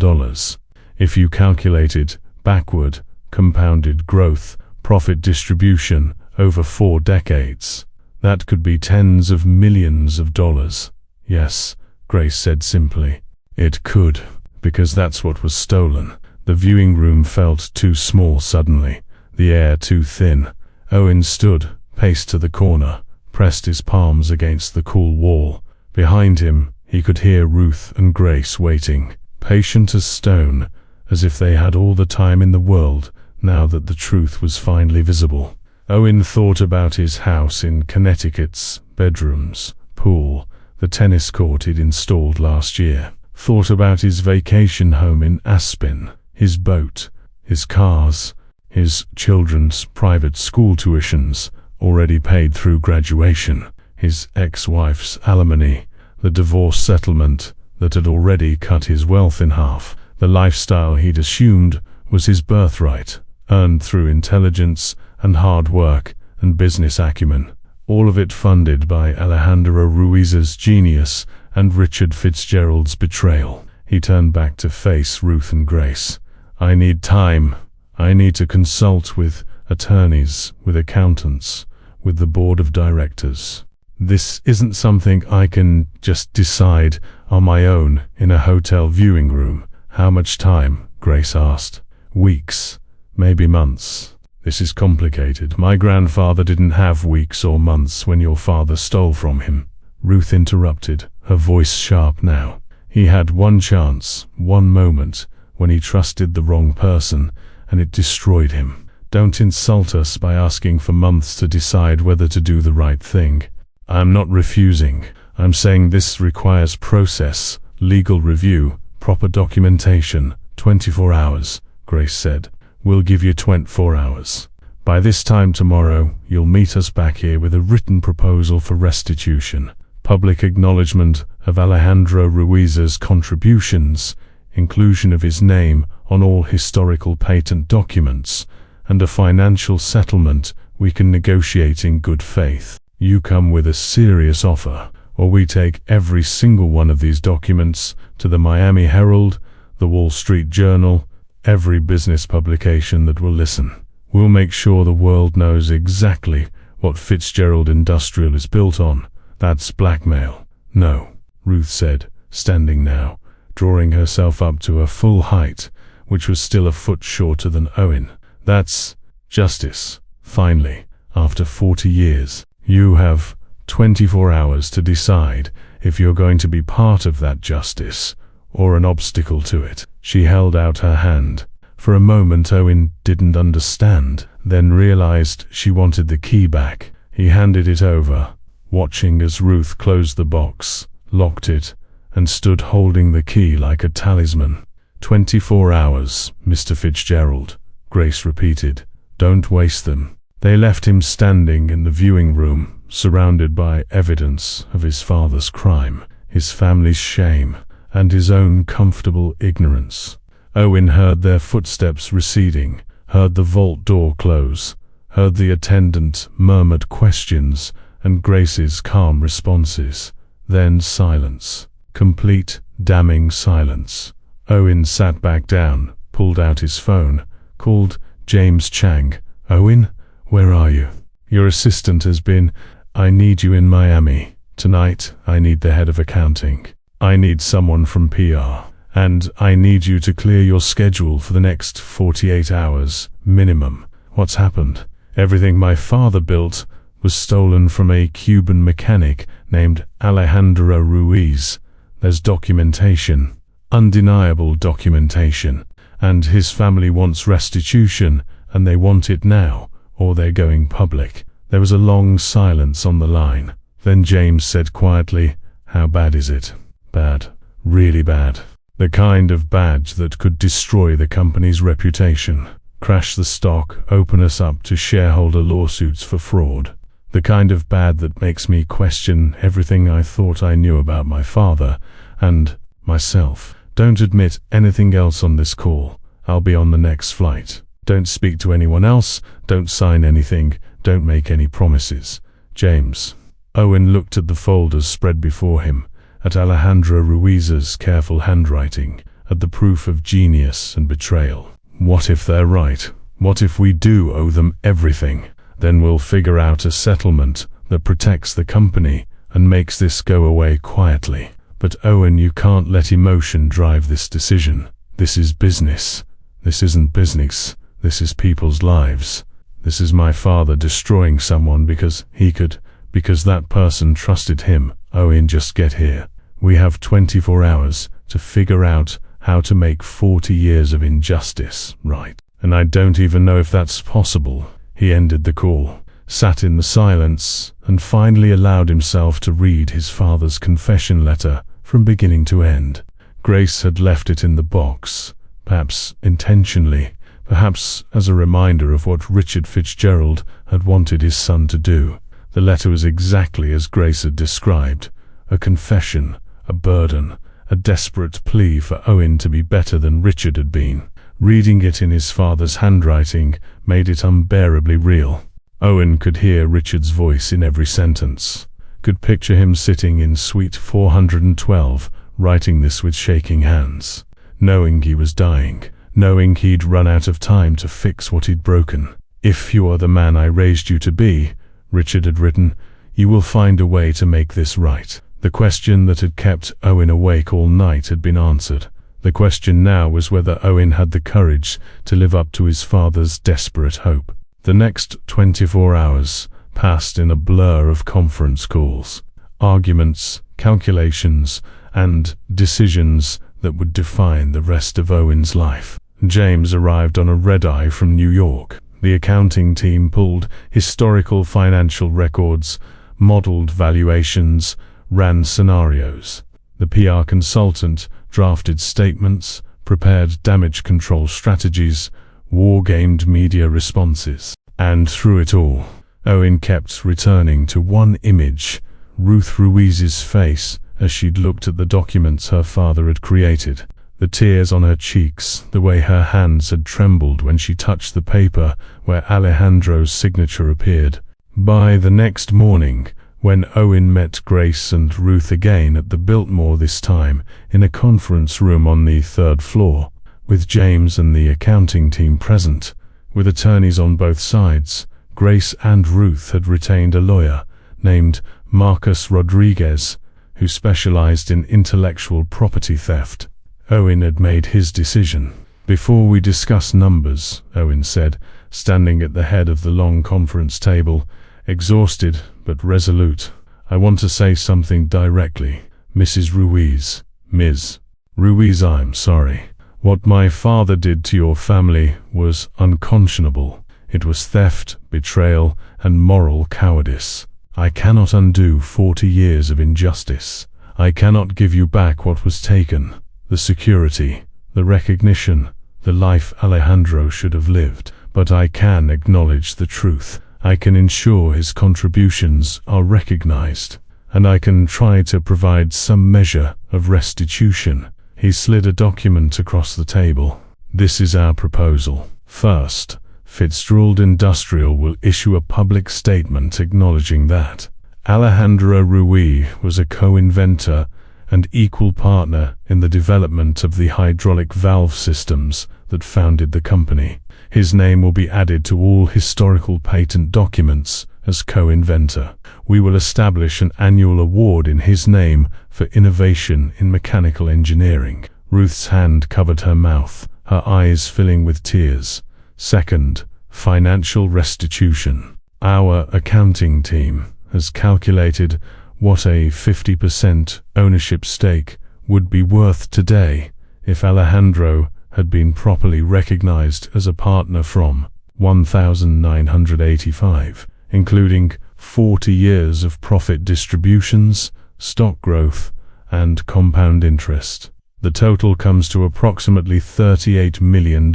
If you calculated backward, compounded growth, profit distribution over 4 decades, that could be tens of millions of dollars. "Yes," Grace said simply. "It could, because that's what was stolen." The viewing room felt too small suddenly, the air too thin. Owen stood, paced to the corner, pressed his palms against the cool wall. Behind him, he could hear Ruth and Grace waiting, patient as stone, as if they had all the time in the world now that the truth was finally visible. Owen thought about his house in Connecticut's bedrooms, pool, the tennis court he'd installed last year. Thought about his vacation home in Aspen, his boat, his cars, his children's private school tuitions, already paid through graduation, his ex-wife's alimony, the divorce settlement that had already cut his wealth in half, the lifestyle he'd assumed was his birthright, earned through intelligence and hard work and business acumen. all of it funded by Alejandro Ruiz's genius and Richard Fitzgerald's betrayal. He turned back to face Ruth and Grace. "I need time. I need to consult with attorneys, with accountants, with the board of directors. This isn't something I can just decide on my own in a hotel viewing room." "How much time?" Grace asked. "Weeks, maybe months. This is complicated. My grandfather didn't have weeks or months when your father stole from him." Ruth interrupted, her voice sharp now. "He had one chance, one moment, when he trusted the wrong person, and it destroyed him. Don't insult us by asking for months to decide whether to do the right thing." "I'm not refusing. I'm saying this requires process, legal review, proper documentation." 24 hours, Grace said. "We'll give you 24 hours. By this time tomorrow, you'll meet us back here with a written proposal for restitution, public acknowledgement of Alejandro Ruiz's contributions, inclusion of his name on all historical patent documents, and a financial settlement we can negotiate in good faith. You come with a serious offer, or we take every single one of these documents to the Miami Herald, the Wall Street Journal, every business publication that will listen. We'll make sure the world knows exactly what Fitzgerald Industrial is built on. That's blackmail." "No," Ruth said, standing now, drawing herself up to her full height, which was still a foot shorter than Owen. "That's justice, finally, after 40 years. You have 24 hours to decide if you're going to be part of that justice or an obstacle to it." She held out her hand. For a moment Owen didn't understand, then realized she wanted the key back. He handed it over, watching as Ruth closed the box, locked it, and stood holding the key like a talisman. 24 hours, Mr. Fitzgerald," Grace repeated. "Don't waste them." They left him standing in the viewing room, surrounded by evidence of his father's crime, his family's shame, and his own comfortable ignorance. Owen heard their footsteps receding, heard the vault door close, heard the attendant murmured questions and Grace's calm responses. Then silence. Complete, damning silence. Owen sat back down, pulled out his phone, called James Chang. "Owen, where are you? Your assistant has been. I need you in Miami. Tonight, I need the head of accounting. I need someone from PR. And I need you to clear your schedule for the next 48 hours, minimum." "What's happened?" "Everything my father built was stolen from a Cuban mechanic named Alejandro Ruiz. There's documentation, undeniable documentation, and his family wants restitution, and they want it now, or they're going public." There was a long silence on the line. Then James said quietly, "How bad is it?" "Bad. Really bad. The kind of bad that could destroy the company's reputation, crash the stock, open us up to shareholder lawsuits for fraud. The kind of bad that makes me question everything I thought I knew about my father and myself. Don't admit anything else on this call. I'll be on the next flight. Don't speak to anyone else, don't sign anything, don't make any promises. James." Owen looked at the folders spread before him, at Alejandro Ruiz's careful handwriting, at the proof of genius and betrayal. "What if they're right? What if we do owe them everything? Then we'll figure out a settlement that protects the company and makes this go away quietly. But Owen, you can't let emotion drive this decision. This is business. This isn't business. This is people's lives. This is my father destroying someone because he could, because that person trusted him. Owen, just get here. We have 24 hours to figure out how to make 40 years of injustice right. And I don't even know if that's possible." He ended the call, sat in the silence, and finally allowed himself to read his father's confession letter from beginning to end. Grace had left it in the box, perhaps intentionally, perhaps as a reminder of what Richard Fitzgerald had wanted his son to do. The letter was exactly as Grace had described, a confession, a burden, a desperate plea for Owen to be better than Richard had been. Reading it in his father's handwriting made it unbearably real. Owen could hear Richard's voice in every sentence, could picture him sitting in suite 412, writing this with shaking hands, knowing he was dying, knowing he'd run out of time to fix what he'd broken. "If you are the man I raised you to be," Richard had written, "you will find a way to make this right." The question that had kept Owen awake all night had been answered. The question now was whether Owen had the courage to live up to his father's desperate hope. The next 24 hours passed in a blur of conference calls, arguments, calculations, and decisions that would define the rest of Owen's life. James arrived on a red-eye from New York. The accounting team pulled historical financial records, modeled valuations, ran scenarios. The PR consultant drafted statements, prepared damage control strategies, war-gamed media responses. And through it all, Owen kept returning to one image, Ruth Ruiz's face as she'd looked at the documents her father had created. The tears on her cheeks, the way her hands had trembled when she touched the paper where Alejandro's signature appeared. By the next morning, when Owen met Grace and Ruth again at the Biltmore, this time in a conference room on the 3rd floor, with James and the accounting team present, with attorneys on both sides, Grace and Ruth had retained a lawyer named Marcus Rodriguez, who specialized in intellectual property theft. Owen had made his decision. "Before we discuss numbers," Owen said, standing at the head of the long conference table, exhausted but resolute, "I want to say something directly. Mrs. Ruiz, Ms. Ruiz, I'm sorry. What my father did to your family was unconscionable. It was theft, betrayal, and moral cowardice. I cannot undo 40 years of injustice. I cannot give you back what was taken, the security, the recognition, the life Alejandro should have lived. But I can acknowledge the truth. I can ensure his contributions are recognized, and I can try to provide some measure of restitution." He slid a document across the table. "This is our proposal. First, Fitzgerald Industrial will issue a public statement acknowledging that Alejandro Ruiz was a co-inventor and equal partner in the development of the hydraulic valve systems that founded the company. His name will be added to all historical patent documents as co-inventor. We will establish an annual award in his name for innovation in mechanical engineering." Ruth's hand covered her mouth, her eyes filling with tears. "Second, financial restitution. Our accounting team has calculated what a 50% ownership stake would be worth today if Alejandro had been properly recognized as a partner from 1985, including 40 years of profit distributions, stock growth, and compound interest. The total comes to approximately $38 million.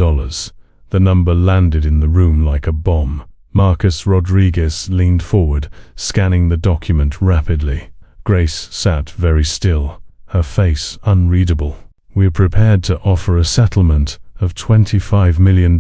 The number landed in the room like a bomb. Marcus Rodriguez leaned forward, scanning the document rapidly. Grace sat very still, her face unreadable. "We're prepared to offer a settlement of $25 million,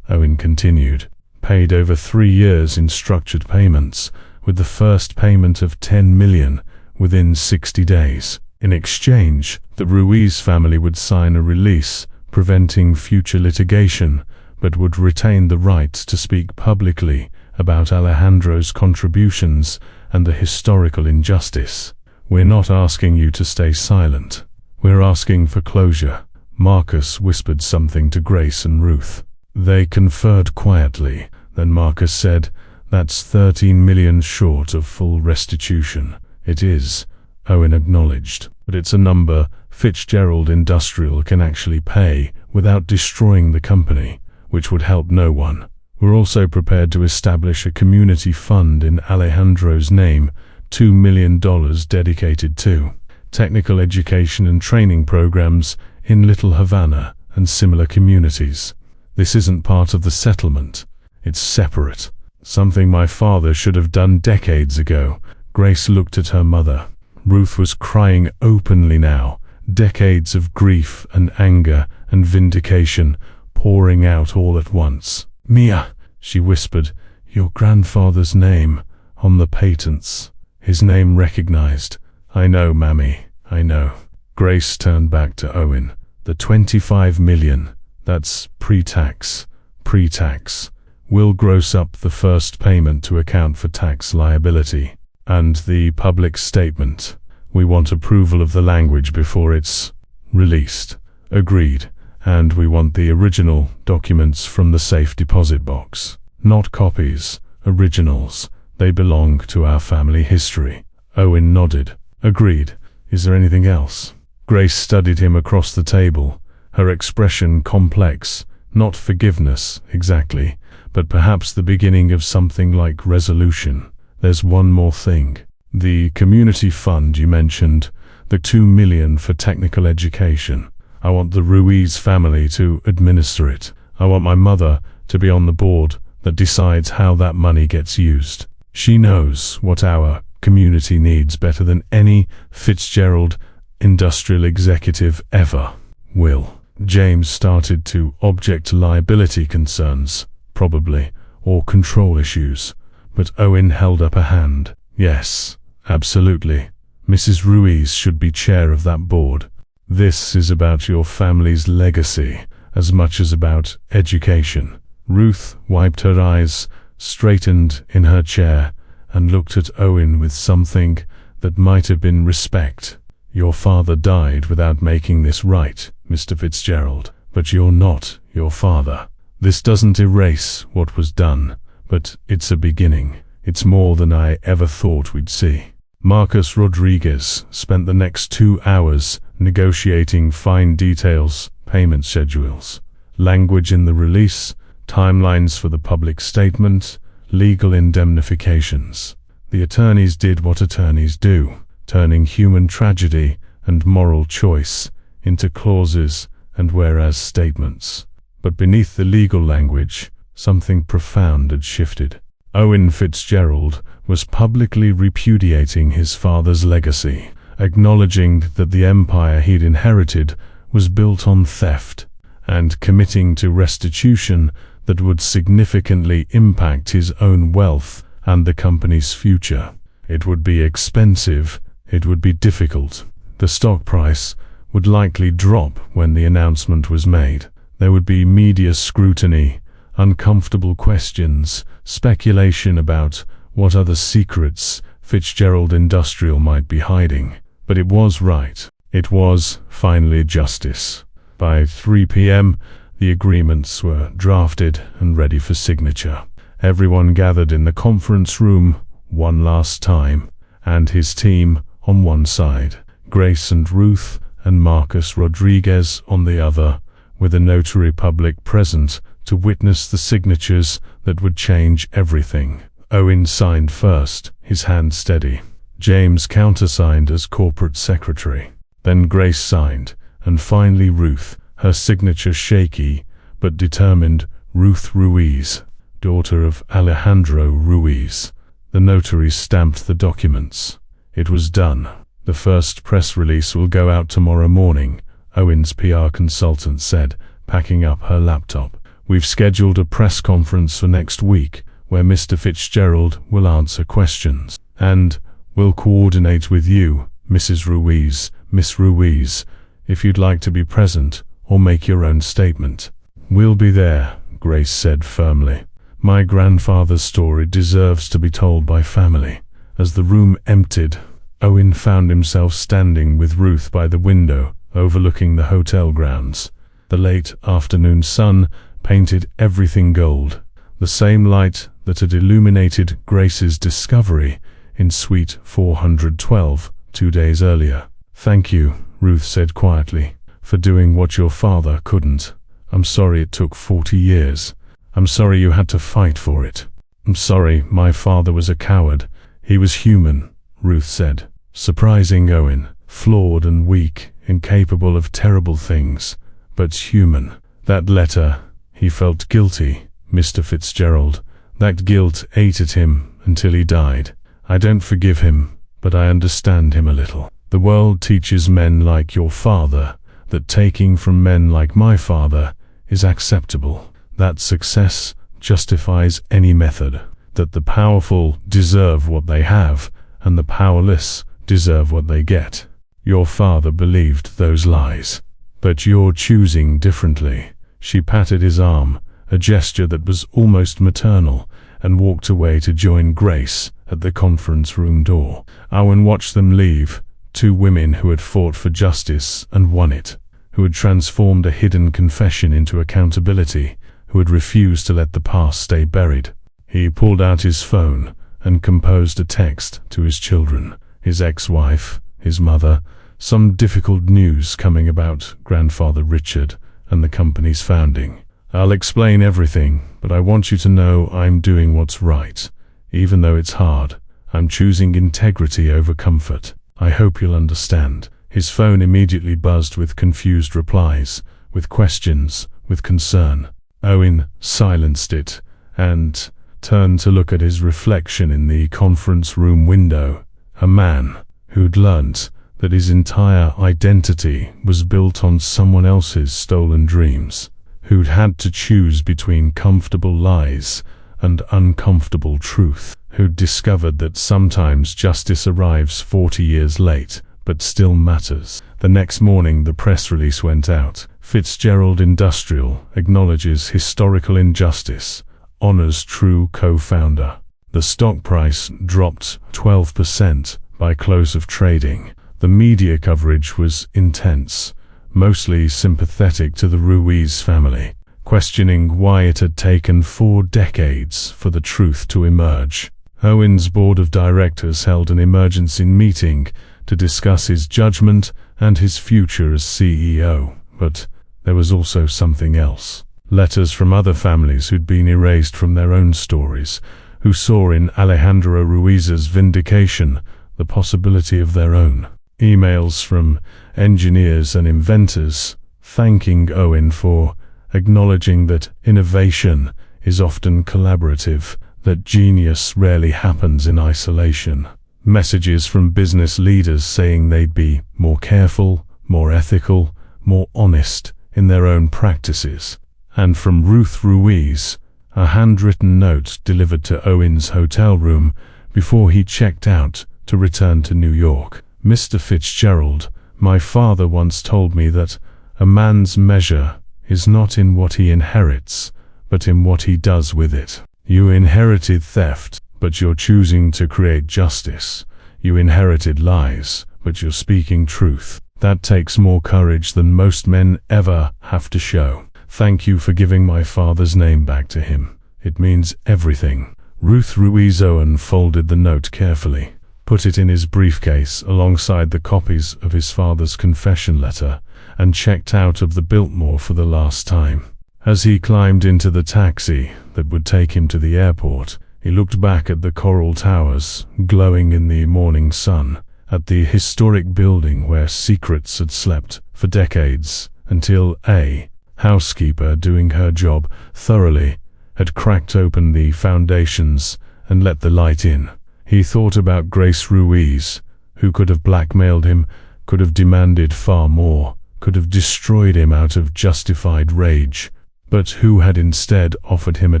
Owen continued, paid over 3 years in structured payments, with the first payment of $10 million within 60 days. In exchange, the Ruiz family would sign a release preventing future litigation, but would retain the right to speak publicly about Alejandro's contributions and the historical injustice. We're not asking you to stay silent. We're asking for closure." Marcus whispered something to Grace and Ruth. They conferred quietly. Then Marcus said, "That's $13 million short of full restitution." "It is," Owen acknowledged, "but it's a number Fitzgerald Industrial can actually pay without destroying the company, which would help no one. We're also prepared to establish a community fund in Alejandro's name, $2 million dedicated to technical education and training programs in Little Havana and similar communities. This isn't part of the settlement. It's separate. Something my father should have done decades ago." Grace looked at her mother. Ruth was crying openly now, decades of grief and anger and vindication pouring out all at once. "Mia," she whispered, Your grandfather's name on the patents. His name recognized. I know, Mammy, I know. Grace turned back to Owen. The 25 million, that's pre-tax. Pre-tax. We'll gross up the first payment to account for tax liability. And the public statement. We want approval of the language before it's released. Agreed. And we want the original documents from the safe deposit box. Not copies, originals. They belong to our family history. Owen nodded. Agreed. Is there anything else? Grace studied him across the table, her expression complex, not forgiveness, exactly, but perhaps the beginning of something like resolution. There's one more thing. The community fund you mentioned, the 2 million for technical education. I want the Ruiz family to administer it. I want my mother to be on the board that decides how that money gets used. She knows what our community needs better than any Fitzgerald industrial executive ever will. James started to object to liability concerns, probably, or control issues, but Owen held up a hand. Yes, absolutely. Mrs. Ruiz should be chair of that board. This is about your family's legacy, as much as about education. Ruth wiped her eyes, straightened in her chair, and looked at Owen with something that might have been respect. Your father died without making this right, Mr. Fitzgerald, but you're not your father. This doesn't erase what was done, but it's a beginning. It's more than I ever thought we'd see. Marcus Rodriguez spent the next 2 hours negotiating fine details, payment schedules, language in the release, timelines for the public statement, legal indemnifications. The attorneys did what attorneys do, turning human tragedy and moral choice into clauses and whereas statements. But beneath the legal language, something profound had shifted. Owen Fitzgerald was publicly repudiating his father's legacy, acknowledging that the empire he'd inherited was built on theft, and committing to restitution that would significantly impact his own wealth and the company's future. It would be expensive, it would be difficult. The stock price would likely drop when the announcement was made. There would be media scrutiny, uncomfortable questions, speculation about what other secrets Fitzgerald Industrial might be hiding. But it was right. It was, finally, justice. By 3 p.m., the agreements were drafted and ready for signature. Everyone gathered in the conference room one last time, and his team on one side, Grace and Ruth and Marcus Rodriguez on the other, with a notary public present to witness the signatures that would change everything. Owen signed first, his hand steady. James countersigned as corporate secretary. Then Grace signed, and finally Ruth, her signature shaky but determined. Ruth Ruiz, daughter of Alejandro Ruiz. The notary stamped the documents. It was done. The first press release will go out tomorrow morning, Owen's PR consultant said, packing up her laptop. We've scheduled a press conference for next week, where Mr. Fitzgerald will answer questions. And we'll coordinate with you, Mrs. Ruiz, Miss Ruiz, if you'd like to be present or make your own statement. We'll be there, Grace said firmly. My grandfather's story deserves to be told by family. As the room emptied, Owen found himself standing with Ruth by the window, overlooking the hotel grounds. The late afternoon sun painted everything gold, the same light that had illuminated Grace's discovery in Suite 412 2 days earlier. Thank you, Ruth said quietly, for doing what your father couldn't. I'm sorry it took 40 years. I'm sorry you had to fight for it. I'm sorry my father was a coward. He was human, Ruth said, surprising Owen, flawed and weak, incapable of terrible things, but human. That letter, he felt guilty, Mr. Fitzgerald. That guilt ate at him until he died. I don't forgive him, but I understand him a little. The world teaches men like your father that taking from men like my father is acceptable, that success justifies any method. that the powerful deserve what they have, and the powerless deserve what they get. Your father believed those lies. But you're choosing differently. She patted his arm, a gesture that was almost maternal, and walked away to join Grace at the conference room door. Owen watched them leave, two women who had fought for justice and won it, who had transformed a hidden confession into accountability, who had refused to let the past stay buried. He pulled out his phone and composed a text to his children, his ex-wife, his mother, some difficult news coming about grandfather Richard and the company's founding. I'll explain everything, but I want you to know I'm doing what's right. Even though it's hard, I'm choosing integrity over comfort. I hope you'll understand. His phone immediately buzzed with confused replies, with questions, with concern. Owen silenced it and turned to look at his reflection in the conference room window. A man who'd learnt that his entire identity was built on someone else's stolen dreams, who'd had to choose between comfortable lies and uncomfortable truth, who'd discovered that sometimes justice arrives 40 years late, but still matters. The next morning the press release went out. Fitzgerald Industrial acknowledges historical injustice, honors true co-founder. The stock price dropped 12% by close of trading. The media coverage was intense, mostly sympathetic to the Ruiz family, questioning why it had taken 4 decades for the truth to emerge. Owen's board of directors held an emergency meeting to discuss his judgment and his future as CEO. But there was also something else. Letters from other families who'd been erased from their own stories, who saw in Alejandro Ruiz's vindication the possibility of their own. Emails from engineers and inventors thanking Owen for acknowledging that innovation is often collaborative, that genius rarely happens in isolation. Messages from business leaders saying they'd be more careful, more ethical, more honest in their own practices. And from Ruth Ruiz, a handwritten note delivered to Owen's hotel room before he checked out to return to New York. Mr. Fitzgerald, my father once told me that a man's measure is not in what he inherits, but in what he does with it. You inherited theft, but you're choosing to create justice. You inherited lies, but you're speaking truth. That takes more courage than most men ever have to show. Thank you for giving my father's name back to him. It means everything. Ruth Ruiz. Owen folded the note carefully, put it in his briefcase alongside the copies of his father's confession letter, and checked out of the Biltmore for the last time. As he climbed into the taxi that would take him to the airport, he looked back at the coral towers glowing in the morning sun, at the historic building where secrets had slept for decades, until a housekeeper doing her job thoroughly had cracked open the foundations and let the light in. He thought about Grace Ruiz, who could have blackmailed him, could have demanded far more, could have destroyed him out of justified rage, but who had instead offered him a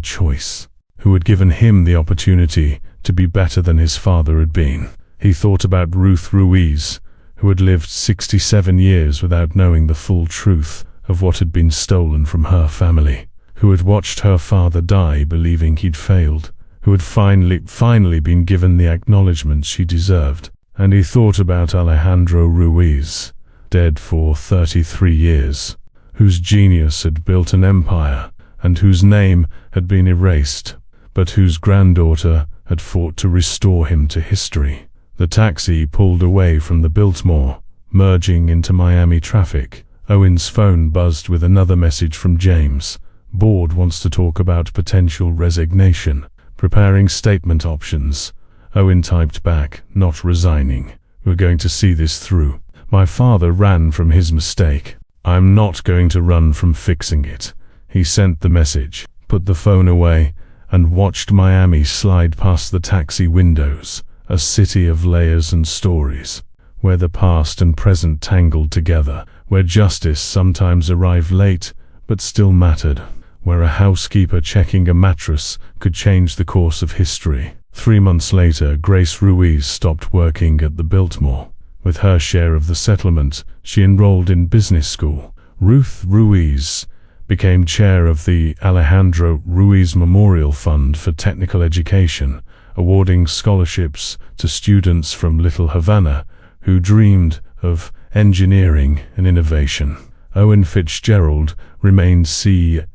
choice, who had given him the opportunity to be better than his father had been. He thought about Ruth Ruiz, who had lived 67 years without knowing the full truth of what had been stolen from her family, who had watched her father die believing he'd failed, who had finally been given the acknowledgement she deserved. And he thought about Alejandro Ruiz, dead for 33 years, whose genius had built an empire and whose name had been erased, but whose granddaughter had fought to restore him to history. The taxi pulled away from the Biltmore, merging into Miami traffic. Owen's phone buzzed with another message from James. Board wants to talk about potential resignation. Preparing statement options. Owen typed back, not resigning. We're going to see this through. My father ran from his mistake. I'm not going to run from fixing it. He sent the message, put the phone away, and watched Miami slide past the taxi windows, a city of layers and stories, where the past and present tangled together, where justice sometimes arrived late, but still mattered, where a housekeeper checking a mattress could change the course of history. 3 months later, Grace Ruiz stopped working at the Biltmore. With her share of the settlement, she enrolled in business school. Ruth Ruiz became chair of the Alejandro Ruiz Memorial Fund for Technical Education, awarding scholarships to students from Little Havana who dreamed of engineering and innovation. Owen Fitzgerald remained CEO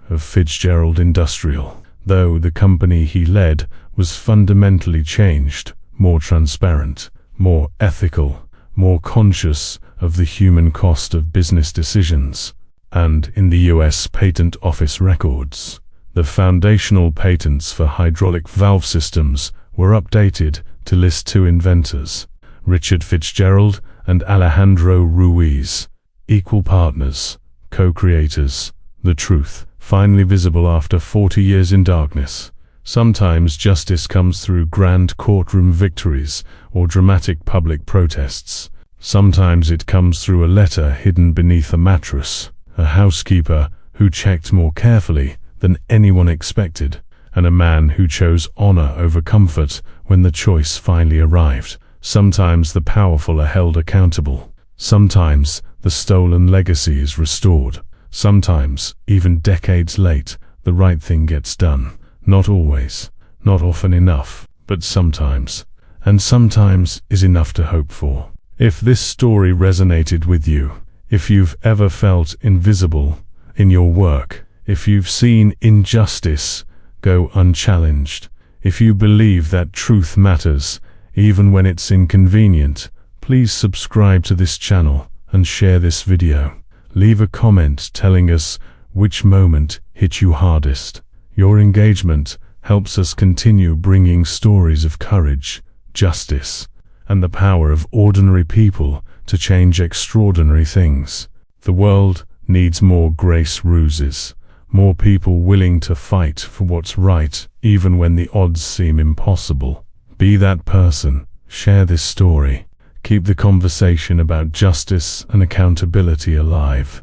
of Fitzgerald Industrial, though the company he led was fundamentally changed, more transparent, more ethical, more conscious of the human cost of business decisions. And in the US Patent Office records, the foundational patents for hydraulic valve systems were updated to list 2 inventors, Richard Fitzgerald and Alejandro Ruiz, equal partners, co-creators. The truth, finally visible after 40 years in darkness. Sometimes justice comes through grand courtroom victories or dramatic public protests. Sometimes it comes through a letter hidden beneath a mattress, a housekeeper who checked more carefully than anyone expected, and a man who chose honor over comfort when the choice finally arrived. Sometimes the powerful are held accountable. Sometimes the stolen legacy is restored. Sometimes, even decades late, the right thing gets done. Not always, not often enough, but sometimes. And sometimes is enough to hope for. If this story resonated with you, if you've ever felt invisible in your work, if you've seen injustice go unchallenged, if you believe that truth matters, even when it's inconvenient, please subscribe to this channel and share this video. Leave a comment telling us which moment hit you hardest. Your engagement helps us continue bringing stories of courage, justice, and the power of ordinary people to change extraordinary things. The world needs more Grace Ruizes, more people willing to fight for what's right, even when the odds seem impossible. Be that person. Share this story. Keep the conversation about justice and accountability alive.